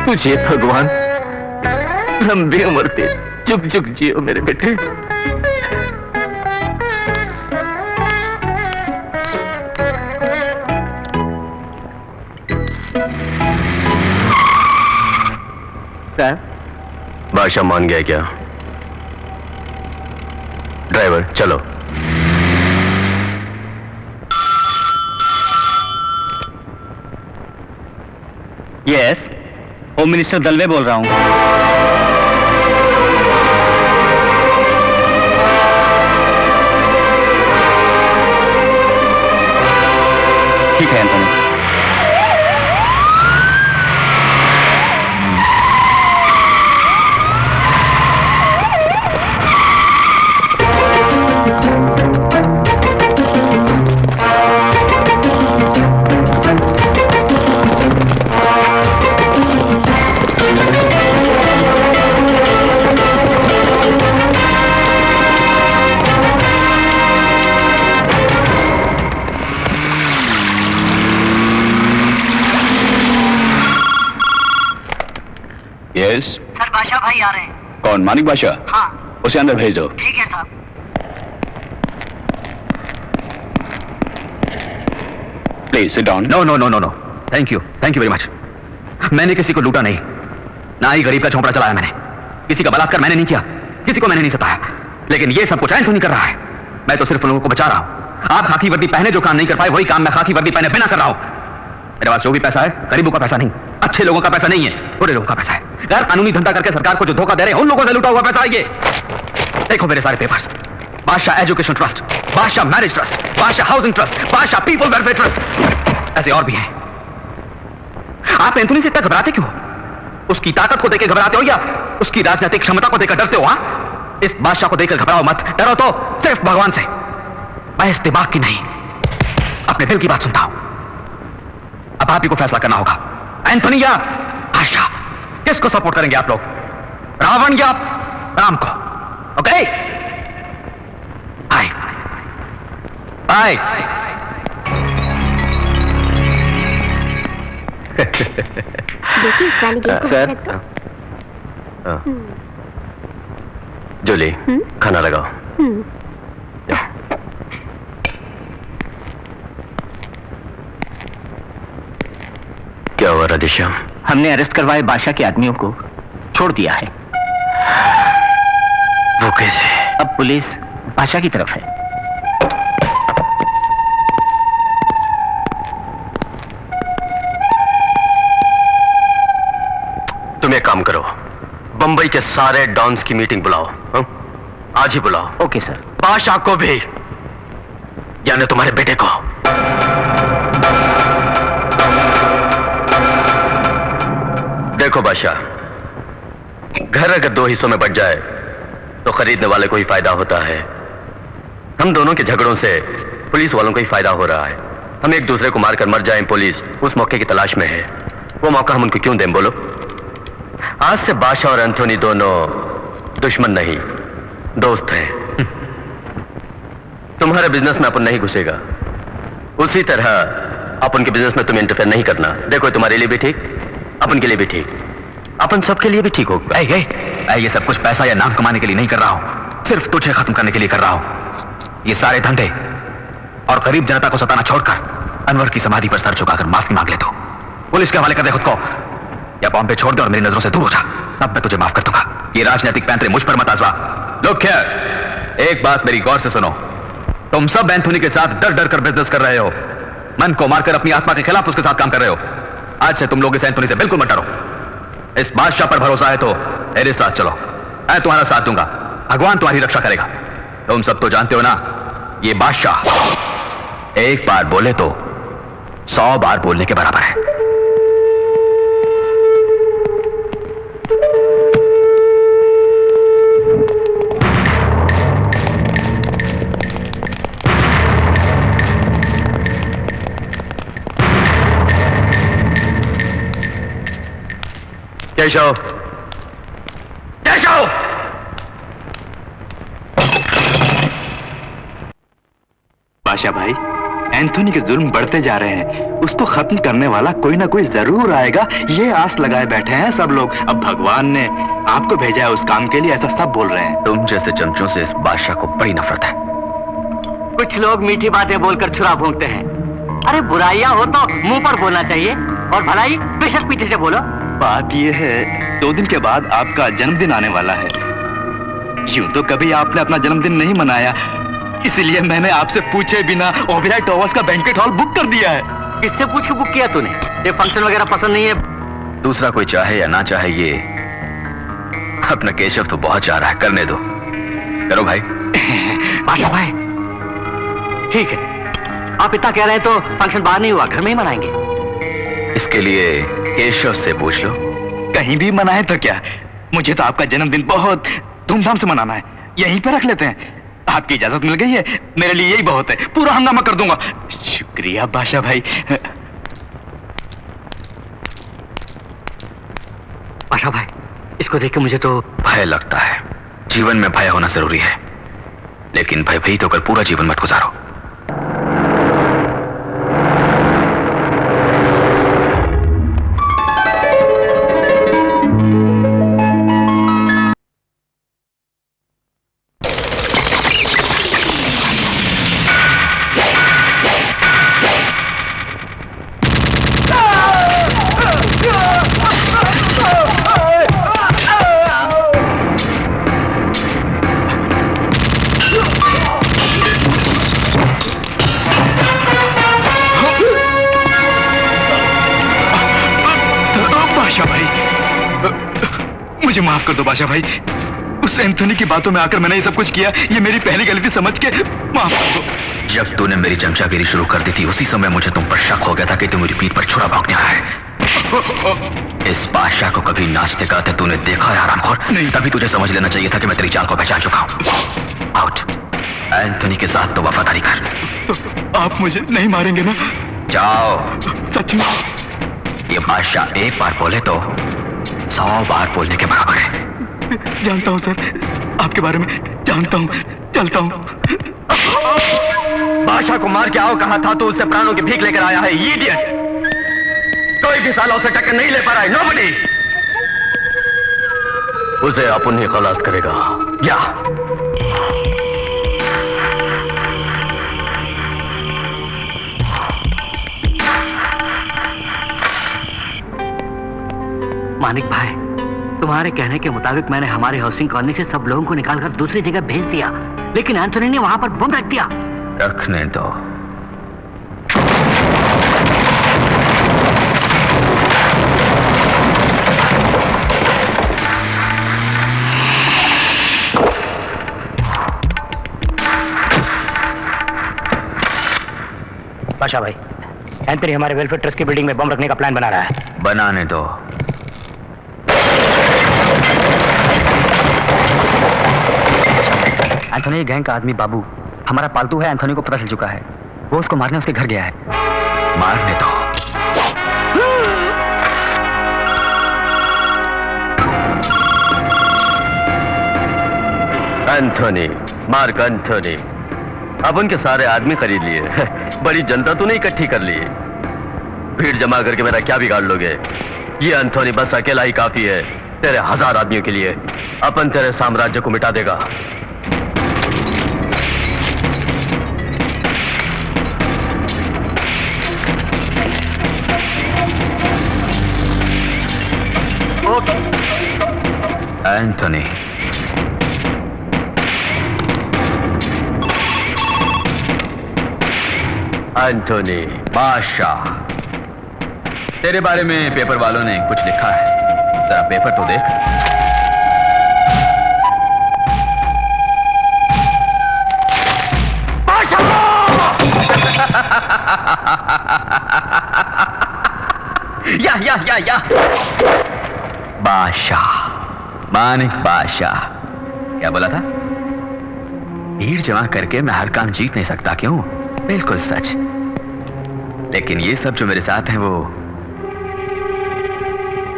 C: तुझे भगवान लंबी उम्र दे, चुप चुप जियो मेरे बेटे।
G: सर,
C: बादशाह मान गया क्या? ड्राइवर चलो।
A: यस, होम मिनिस्टर दलवे बोल रहा हूं। ठीक है एंथोनी।
C: यस
J: सर, बादशाह भाई आ रहे हैं।
C: कौन? मानिक बादशाह?
J: हाँ।
C: उसे अंदर भेज दो।
J: ठीक है साहब।
C: Please sit down.
A: No no no no no, thank you very much. मैंने किसी को लूटा नहीं, ना ही गरीब का झोंपड़ा चलाया मैंने। किसी का बलात्कार मैंने नहीं किया, किसी को मैंने नहीं सताया। लेकिन ये सब कुछ एंथोनी कर रहा है। मैं तो सिर्फ लोगों को बचा रहा हूं। आप खाकी वर्दी पहने जो काम नहीं कर पाए, वही काम मैं खाकी वर्दी पहने बिना कर रहा हूं। मेरे पास जो भी पैसा है गरीबों का पैसा नहीं, अच्छे लोगों का पैसा नहीं है, बुरे लोगों का पैसा है। गैर कानूनी धंधा करके सरकार को जो धोखा दे रहे हैं उन लोगों से लूटा हुआ पैसा है ये। देखो मेरे सारे पेपर्स, बादशाह एजुकेशन ट्रस्ट, बादशाह मैरिज ट्रस्ट, बादशाह हाउसिंग ट्रस्ट, बादशाह पीपल वेलफेयर ट्रस्ट, ऐसे और भी हैं। आप एंथोनी से इतना घबराते क्यों? उसकी ताकत को देकर घबराते हो या उसकी राजनीतिक क्षमता को देकर डरते हो? हाँ, इस बादशाह को देखकर घबराओ मत, डरो तो सिर्फ भगवान से। मैं इस दिमाग की नहीं, अपने दिल की बात सुनता हूं। अब आप ही को फैसला करना होगा, एंथोनी या बादशाह, किसको सपोर्ट करेंगे आप लोग? रावण या राम को? Okay, bye bye.
E: देखिए इस वाली गेट को
I: सर।
E: रख दो।
I: जूली, खाना लगाओ। क्या हुआ राधेश्याम?
C: हमने अरेस्ट करवाए बादशाह के आदमियों को छोड़ दिया है।
I: वो कैसे?
C: अब पुलिस बादशाह की तरफ है।
I: तुम एक काम करो, बंबई के सारे डॉन्स की मीटिंग बुलाओ। आज ही बुलाओ।
C: Okay sir.
I: बादशाह को भी, यानी तुम्हारे बेटे को। देखो बादशाह, घर अगर दो हिस्सों में बट जाए तो खरीदने वाले को ही फायदा होता है। हम दोनों के झगड़ों से पुलिस वालों को ही फायदा हो रहा है। हम एक दूसरे को मारकर मर जाएं, पुलिस उस मौके की तलाश में है। वो मौका हम उनको क्यों दें बोलो? आज से बादशाह और एंथोनी दोनों दुश्मन नहीं, दोस्त हैं। तुम्हारे बिजनेस में अपन नहीं घुसेगा, उसी तरह अपन के बिजनेस में तुम इंटरफेयर नहीं करना। देखो तुम्हारे लिए भी ठीक, अपन के लिए भी ठीक, अपन सबके लिए भी ठीक होगा।
A: ये सब कुछ पैसा या नाम कमाने के लिए नहीं कर रहा हूं, सिर्फ तुझे खत्म करने के लिए कर रहा हूं। ये सारे धंधे और गरीब जनता को सताना छोड़कर अनवर की समाधि पर सर झुकाकर माफी मांग ले। तो पुलिस के हवाले कर दे खुद को, या बॉम्बे छोड़ दे और मेरी नजरों से दूर हो जा, तब मैं तुझे माफ कर दूंगा। ये राजनीतिक पैंतरे मुझ पर मत आजमा। लोग क्या, एक बात मेरी गौर से सुनो, तुम सब एंथोनी के साथ डर डर कर बिजनेस कर रहे हो, मन को मारकर अपनी आत्मा के खिलाफ उसके साथ काम कर रहे हो। आज से तुम लोग इस एंथोनी से बिल्कुल मत डरो। इस बादशाह पर भरोसा है तो मेरे साथ चलो, मैं तुम्हारा साथ दूंगा, भगवान तुम्हारी रक्षा करेगा। तुम सब तो जानते हो ना, ये बादशाह एक बार बोले तो 100 बार बोलने के बराबर है। केशव, केशव!
F: बादशाह भाई, एंथोनी के जुल्म बढ़ते जा रहे हैं, उसको खत्म करने वाला कोई ना कोई जरूर आएगा, ये आस लगाए बैठे हैं सब लोग। अब भगवान ने आपको भेजा है उस काम के लिए, ऐसा सब बोल रहे हैं।
A: तुम जैसे चमचों से इस बादशाह को बड़ी नफरत है।
D: कुछ लोग मीठी बातें बोलकर छुरा भोंकते हैं। अरे बुराइयां हो तो मुंह पर बोलना चाहिए, और भलाई बेशक पीछे से बोलो।
F: बात यह है, 2 दिन के बाद आपका जन्मदिन आने वाला है। यूं तो कभी आपने अपना जन्मदिन नहीं मनाया, इसलिए मैंने आपसे पूछे बिना ओबेरॉय टॉवर्स का बैंकेट हॉल बुक कर दिया है।
D: किससे पूछ के बुक किया तूने? ये फंक्शन वगैरह पसंद नहीं है?
A: दूसरा कोई चाहे या ना चाहे, ये अपना केशव तो बहुत चाह रहा है, करने दो। करो भाई।
D: बादशाह भाई, ठीक है, आप इतना कह रहे हैं तो फंक्शन बाहर नहीं हुआ, घर में ही मनाएंगे।
A: इसके लिए केशव से पूछ लो।
F: कहीं भी मनाए तो क्या, मुझे तो आपका जन्मदिन बहुत धूमधाम से मनाना है, यहीं पे रख लेते हैं। आपकी इजाजत मिल गई है, मेरे लिए यही बहुत है, पूरा हंगामा कर दूंगा। शुक्रिया बादशाह भाई।
D: बादशाह भाई, इसको देख के मुझे तो
A: भय लगता है। जीवन में भय होना जरूरी है, लेकिन भयभीत होकर पूरा जीवन मत गुजारो।
F: मुझे माफ कर दो बादशाह भाई, उस एंथोनी की बातों में आकर मैंने ये सब कुछ किया, ये मेरी पहली गलती समझ के माफ कर दो।
A: जब तूने मेरी चमचागिरी शुरू कर दी थी, उसी समय मुझे तुम पर शक हो गया था कि तू मेरी पीठ पर छुरा भौंकने आया है। इस बादशाह को कभी नाचते गाते तूने देखा है हरामखोर?
F: नहीं।
A: तभी तुझे समझ लेना चाहिए था कि मैं तेरी चाल को पहचान चुका हूं। आउट। एंथोनी के साथ तो वफादारी कर।
F: तो आप मुझे नहीं मारेंगे ना?
A: जाओ।
F: सच में?
A: ये बादशाह एक बार बोले तो 100 बार बोलने के बराबर है।
F: जानता हूं सर, आपके बारे में जानता हूं, चलता हूं।
I: बादशाह को मार के आओ कहा था तो उससे प्राणों की भीख लेकर आया है, इडियट। कोई भी साला उसे टक्कर नहीं ले पा रहा है, नोबडी। उसे अपन ही खलास करेगा। या
D: मानिक भाई, तुम्हारे कहने के मुताबिक मैंने हमारे हाउसिंग कॉलोनी से सब लोगों को निकालकर दूसरी जगह भेज दिया, लेकिन एंथोनी ने वहां पर बम रख दिया।
A: रखने दो।
C: पाशा भाई, एंथनी हमारे वेलफेयर ट्रस्ट की बिल्डिंग में बम रखने का प्लान बना रहा है।
A: बनाने दो। एंथोनी गैंग का आदमी बाबू हमारा पालतू है। एंथोनी को पता चल चुका है, वो उसको मारने उसके घर गया है। मारने दो।
I: एंथोनी, मार्क एंथोनी, अब उनके सारे आदमी खरीद लिए, बड़ी जनता तो नहीं इकट्ठी कर ली। भीड़ जमा करके मेरा क्या बिगाड़ लोगे? ये एंथोनी बस अकेला ही काफी है तेरे 1000 आदमियों के लिए। अपन तेरे साम्राज्य को मिटा देगा।
A: एंथोनी,
I: एंथोनी
A: बादशाह, तेरे बारे में पेपर वालों ने कुछ लिखा है, जरा पेपर तो देख। या बादशाह, मानिक बादशाह। क्या बोला था? भीड़ जमा करके मैं हर काम जीत नहीं सकता। क्यों? बिल्कुल सच। लेकिन ये सब जो मेरे साथ हैं वो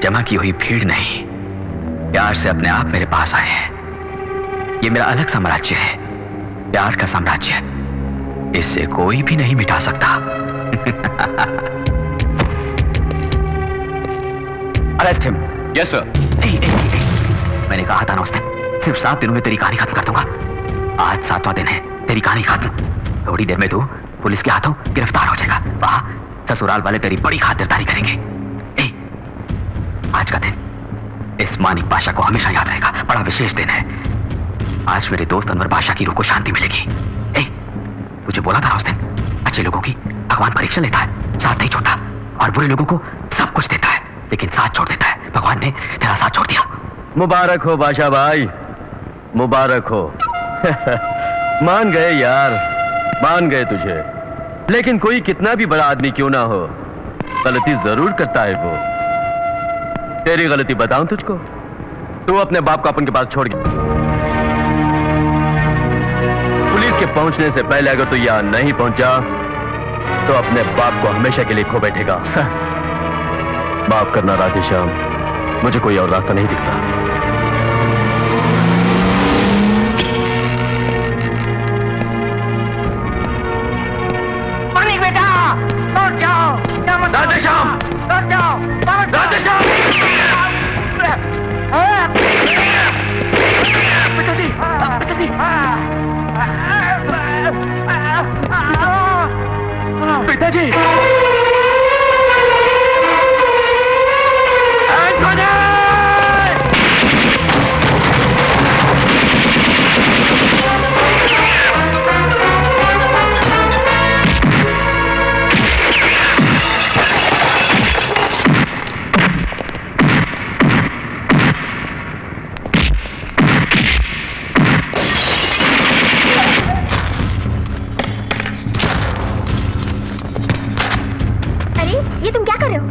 A: जमा की हुई भीड़ नहीं, प्यार से अपने आप मेरे पास आए हैं। ये मेरा अलग साम्राज्य है, प्यार का साम्राज्य। इससे कोई भी नहीं मिटा सकता। Arrest him.
F: Yes sir.
A: मैंने कहा था ना उस दिन, सिर्फ 7 दिनों में तेरी कहानी खत्म कर दूंगा। आज 7वां दिन है, तेरी कहानी खत्म। थोड़ी देर में तू पुलिस के हाथों गिरफ्तार हो जाएगा। वहां ससुराल वाले तेरी बड़ी खातिरदारी करेंगे। आज का दिन इस मानिक बादशाह को हमेशा याद रहेगा। बड़ा विशेष दिन है। आज मेरे दोस्त अनवर बादशाह की रूह को शांति मिलेगी। तुझे बोला था उस दिन, अच्छे लोगों की भगवान परीक्षा लेता है, साथ नहीं छोड़ता, और बुरे लोगों को सब कुछ देता है लेकिन साथ छोड़ देता है। भगवान ने तेरा साथ छोड़ दिया।
I: मुबारक हो बादशाह भाई, मुबारक हो। मान गए यार, मान गए तुझे। लेकिन कोई कितना भी बड़ा आदमी क्यों ना हो, गलती जरूर करता है वो। तेरी गलती बताऊं तुझको? तू अपने बाप को अपन के पास छोड़ गया। पुलिस के पहुंचने से पहले अगर तू यहां नहीं पहुंचा तो अपने बाप को हमेशा के लिए खो बैठेगा। माफ करना राधे श्याम, मुझे कोई और रास्ता नहीं दिखता।
J: मानिक बेटा, लौट जाओ।
I: राधे श्याम,
J: लौट जाओ।
I: राधे श्याम।
J: पिताजी, पिताजी।
I: पिताजी,
E: अरे ये तुम क्या कर रहे हो?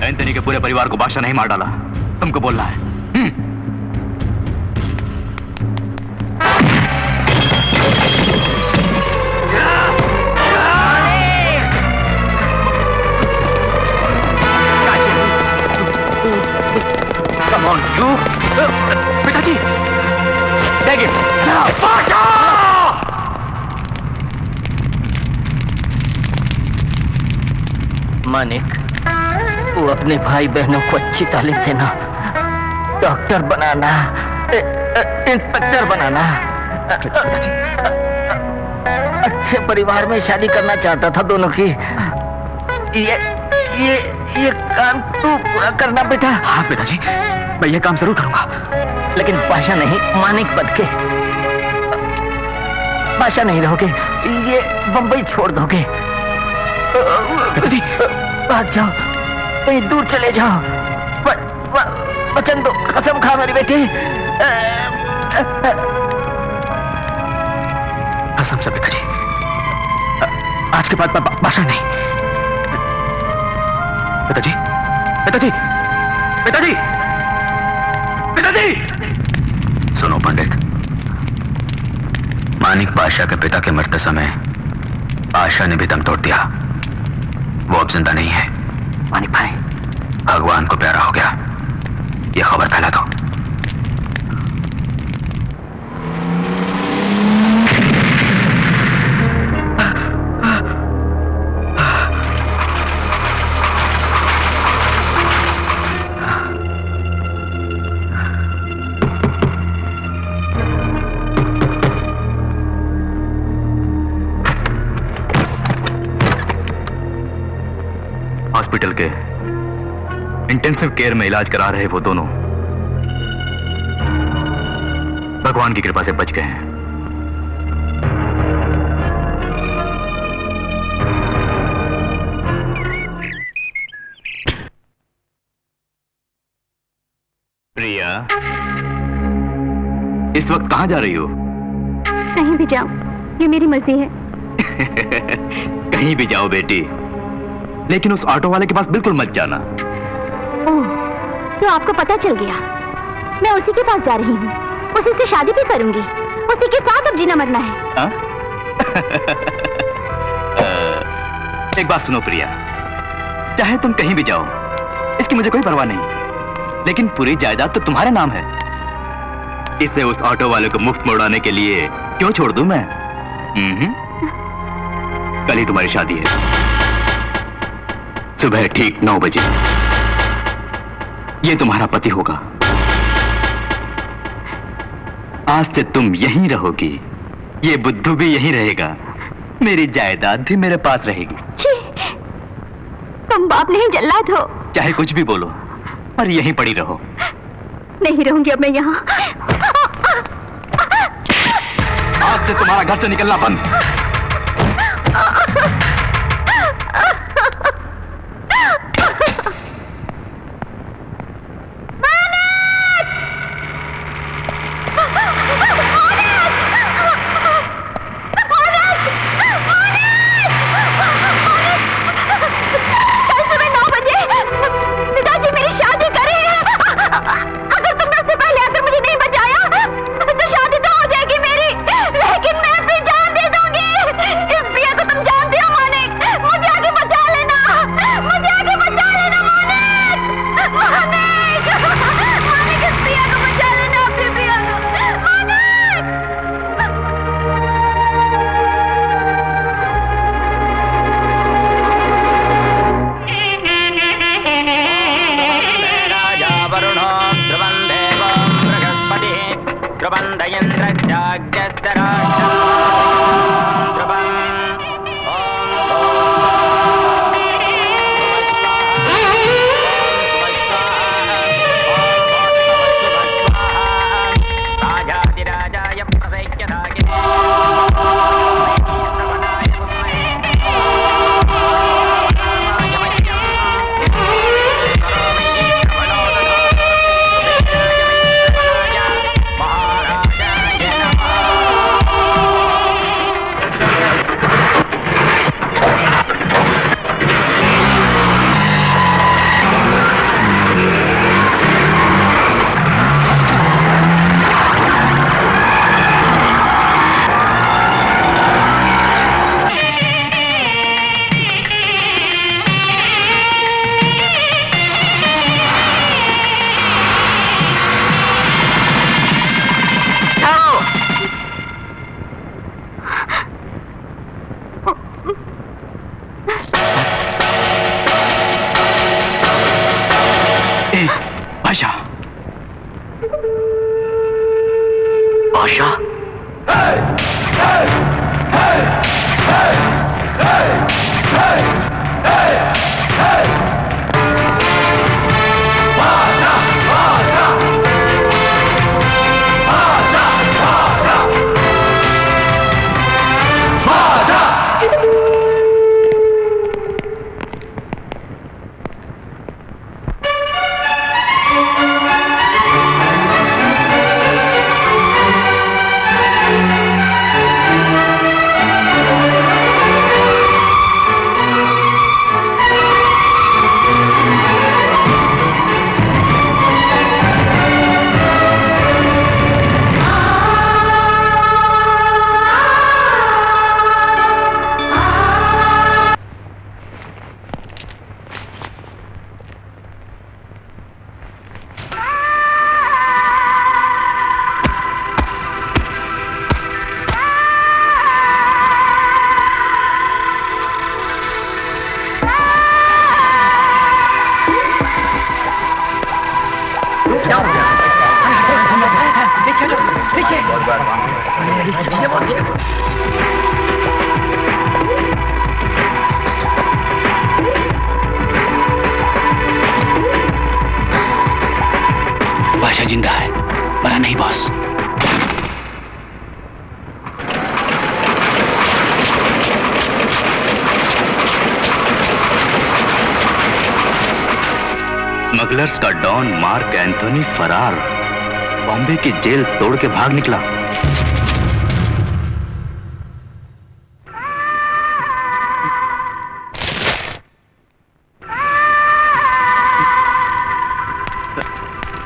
F: एंथनी के पूरे परिवार को बादशाह नहीं मार डाला, तुमको बोलना है।
C: Come
A: come on you. पिताजी टेक इट।
C: मानिक, वो अपने भाई बहनों को अच्छी तालीम देना, डॉक्टर बनाना, इंस्पेक्टर बनाना, अच्छे परिवार में शादी करना चाहता था दोनों की। ये काम तू पूरा करना बेटा।
A: हाँ पिताजी, मैं ये काम जरूर करूंगा।
C: लेकिन बादशाह नहीं, मानिक बन के। बादशाह नहीं रहोगे, ये बंबई छोड़ दोगे।
A: पिताजी
C: भाग जाओ, कहीं दूर चले जाओ। वचन दो, कसम खा मेरी बेटी।
A: कसम से पिताजी, आज के बाद बादशाह नहीं। पिताजी पिताजी पिताजी पिताजी। सुनो पंडित, मानिक बादशाह के पिता के मरते समय बादशाह ने भी दम तोड़ दिया। वो अब जिंदा नहीं है।
C: मानिक भाई,
A: भगवान को प्यारा हो गया, ये खबर फैला दो।
F: हॉस्पिटल के इंटेंसिव केयर में इलाज करा रहे वो दोनों भगवान की कृपा से बच गए हैं। प्रिया, इस वक्त कहां जा रही हो?
E: कहीं भी जाओ, ये मेरी मर्जी है।
F: कहीं भी जाओ बेटी, लेकिन उस ऑटो वाले के पास बिल्कुल मत जाना।
E: ओह, तो आपको पता चल गया। मैं उसी के पास जा रही हूँ, उसी से शादी भी करूंगी, उसी के साथ अब जीना मरना है।
F: एक बात सुनो प्रिया, चाहे तुम कहीं भी जाओ, इसकी मुझे कोई परवाह नहीं, लेकिन पूरी जायदाद तो तुम्हारे नाम है। इसे उस ऑटो वाले को मुफ्त में उड़ाने के लिए क्यों छोड़ दूं मैं? कल ही तुम्हारी शादी है, सुबह ठीक 9 बजे। ये तुम्हारा पति होगा। आज से तुम यहीं रहोगी, ये बुद्धू भी यहीं रहेगा, मेरी जायदाद भी मेरे पास रहेगी।
E: छी, तुम बाप नहीं जल्लाद हो।
F: चाहे कुछ भी बोलो, पर यहीं पड़ी रहो।
E: नहीं रहूंगी अब मैं यहाँ।
F: आज से तुम्हारा घर से निकलना बंद।
B: बादशाह जिंदा है, मरा नहीं बॉस।
F: स्मगलर्स का डॉन मार्क एंथोनी फरार, बॉम्बे की जेल तोड़ के भाग निकला।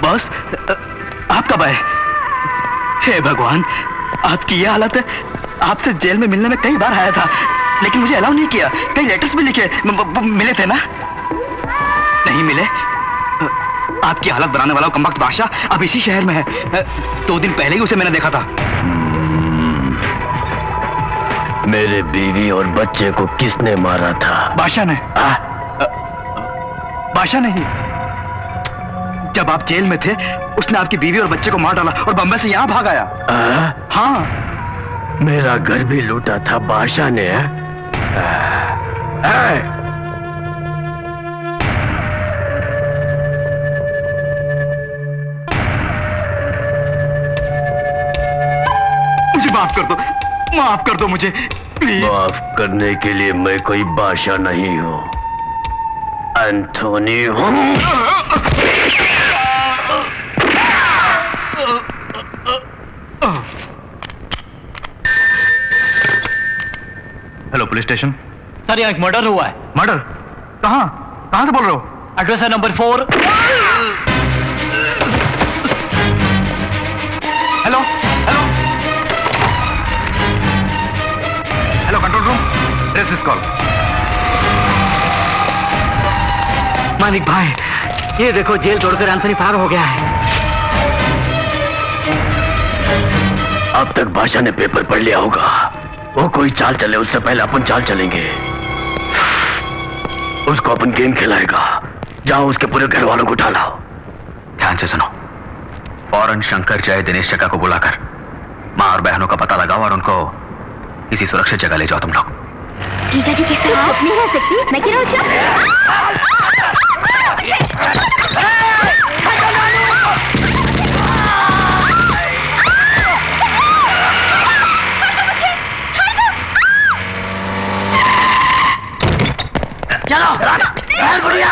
F: बॉस, आप कब आए? हे भगवान, आपकी ये हालत है। आपसे जेल में मिलने में कई बार आया था, लेकिन मुझे अलाउ नहीं किया। कई लेटर्स भी लिखे, मिले थे ना? नहीं मिले। आपकी हालत बनाने वाला कमबख्त बादशाह अब इसी शहर में है। 2 दिन पहले ही उसे मैंने देखा था।
C: मेरे बीवी और बच्चे को किसने मारा था?
F: बादशाह ने। बादशाह नहीं, जब आप जेल में थे उसने आपकी बीवी और बच्चे को मार डाला और बम्बई से यहाँ भाग आया। हाँ,
C: मेरा घर भी लूटा था बादशाह ने।
F: मुझे माफ कर दो, माफ कर दो मुझे प्लीज।
C: माफ करने के लिए मैं कोई बादशाह नहीं हूँ, एंथोनी हूँ।
F: Hello police station.
G: सर, यहाँ एक मर्डर हुआ है।
F: मर्डर? कहाँ? कहाँ से बोल रहे हो?
G: एड्रेस है number 4।
F: Hello hello hello, control room, trace this call.
D: Manik भाई, ये देखो, जेल छोड़कर एंथोनी फरार हो गया है।
C: अब तक बादशाह ने पेपर पढ़ लिया होगा। वो कोई चाल चले उससे पहले अपन चाल चलेंगे। उसको अपन गेम खिलाएगा। जाओ उसके पूरे घर वालों को उठा लाओ।
A: ध्यान से सुनो, फौरन शंकर जय दिनेश चक्का को बुलाकर माँ और बहनों का पता लगाओ और उनको किसी सुरक्षित जगह ले जाओ तुम लोग।
E: जीजा जी के साथ नहीं रह सकती, मैं क्यों
J: चलो बढ़िया।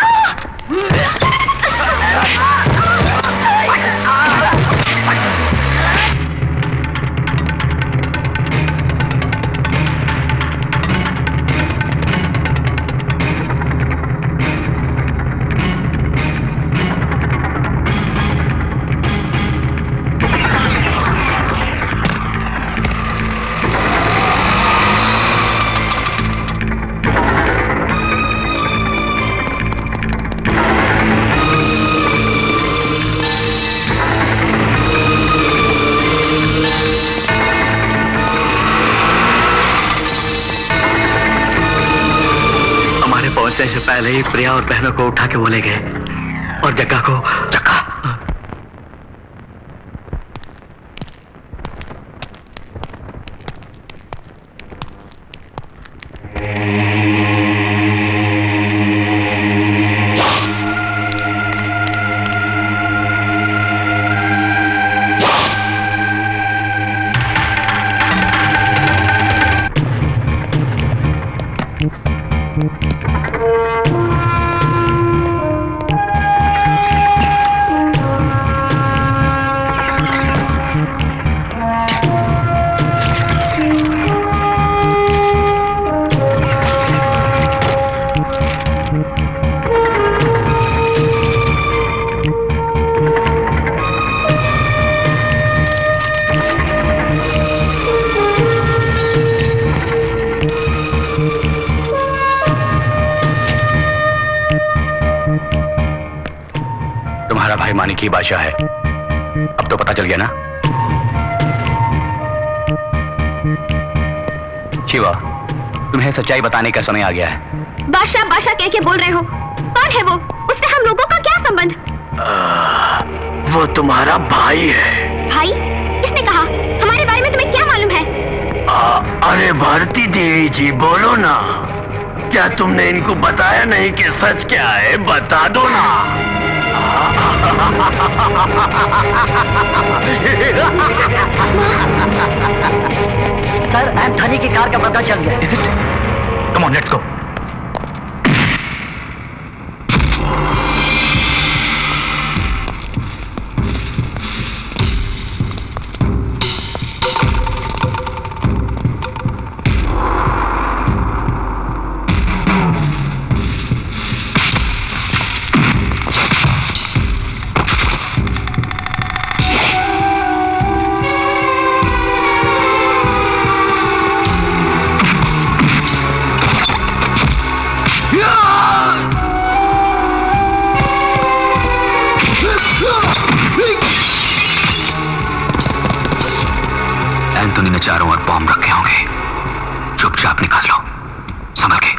D: पहुंचने से पहले ही प्रिया और बहनों को उठा के वो ले गए और जग्गा को। जग्गा
A: मानिक ही बादशाह है। अब तो पता चल गया ना? शिवा, तुम्हें सच्चाई बताने का समय आ गया है।
E: बादशाह बादशाह कह के बोल रहे हो? कौन है वो? उससे हम लोगों का क्या संबंध?
C: वो तुम्हारा भाई है।
E: भाई? किसने कहा? हमारे
I: अरे भारती देवी जी बोलो ना, क्या तुमने इनको बताया नहीं कि सच क्या है? बता दो ना।
C: सर, एंथनी की कार का पता चल गया।
F: Is it? Come on, let's go.
A: Anthony ने चारों ओर बॉम्ब रखे होंगे, चुपचाप निकाल लो, संभल के।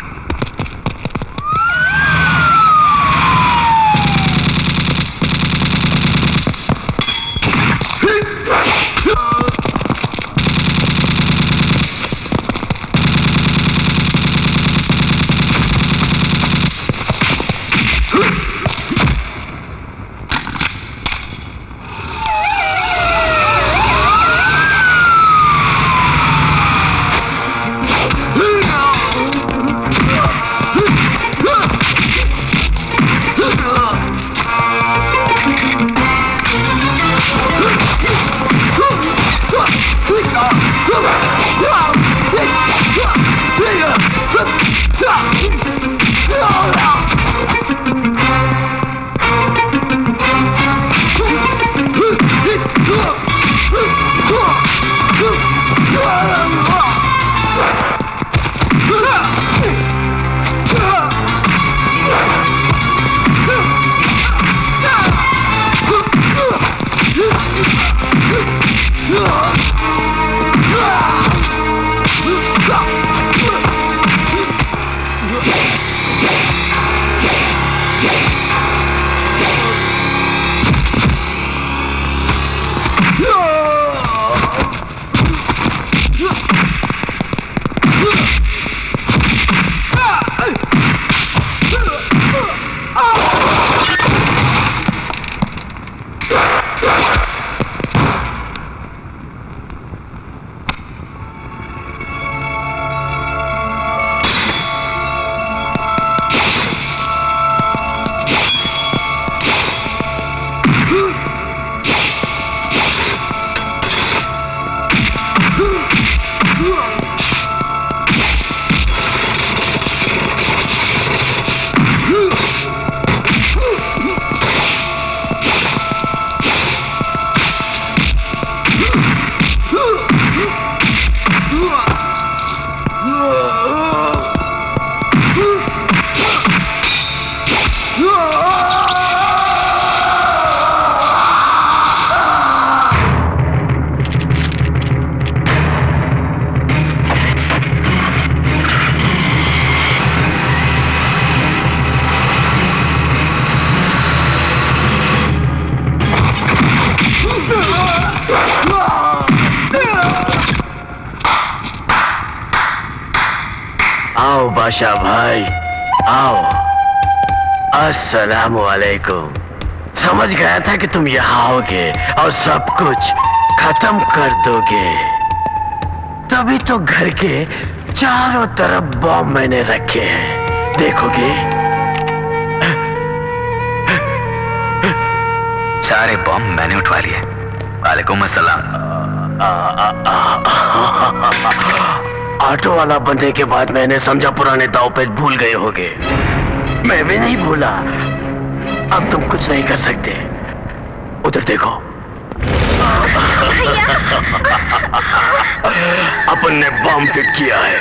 I: आओ बादशाह भाई, आओ। अस्सलामु अलैकुम। समझ गया था कि तुम यहाँ आओगे और सब कुछ खत्म कर दोगे, तभी तो घर के चारों तरफ बॉम्ब मैंने रखे हैं, देखोगे?
A: सारे बॉम्ब मैंने उठवा लिए। वालेकुम अस्सलाम।
I: ऑटो वाला बनने के बाद मैंने समझा पुराने दाव पेच भूल गए होगे। मैं भी नहीं भूला। अब तुम कुछ नहीं कर सकते। उधर देखो। अपन ने बॉम्ब फिट किया है।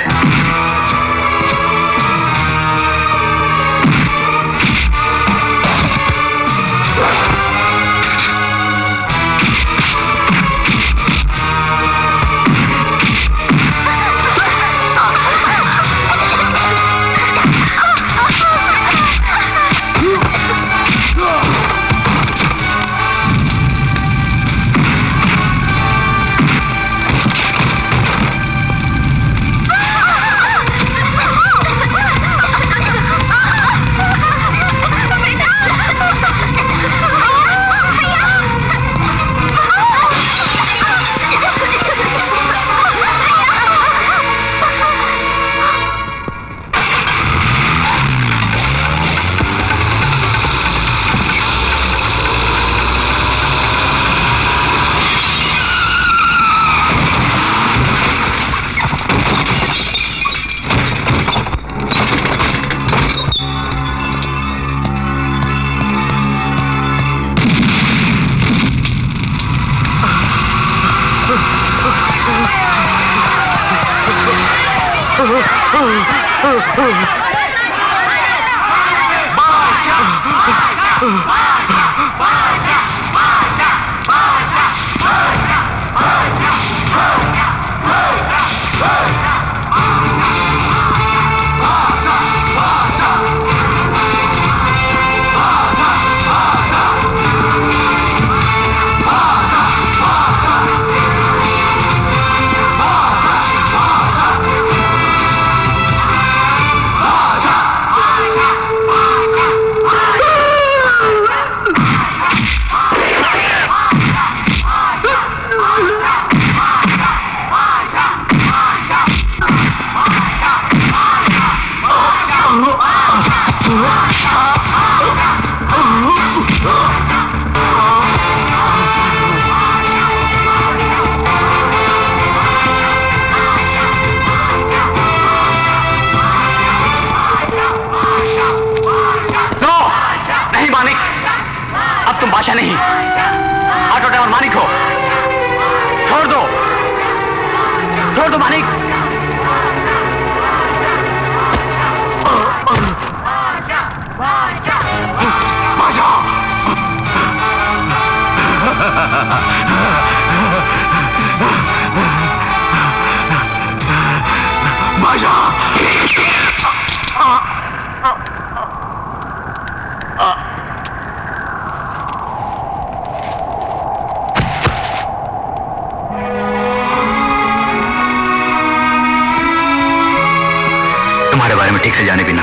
A: बादशाह नहीं, ऑटो ड्राइवर मानिक हो। छोड़ दो, छोड़ दो मानिक।
F: तुम्हारे बारे में ठीक से जाने बिना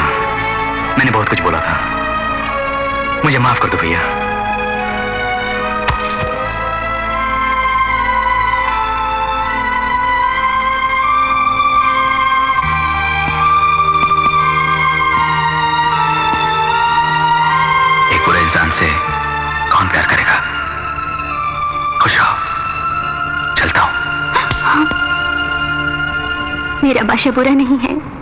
F: मैंने बहुत कुछ बोला था। मुझे माफ कर दो भैया। एक बुरे इंसान से कौन प्यार करेगा? खुश रहो, चलता हूं।
E: मेरा बादशाह बुरा नहीं है।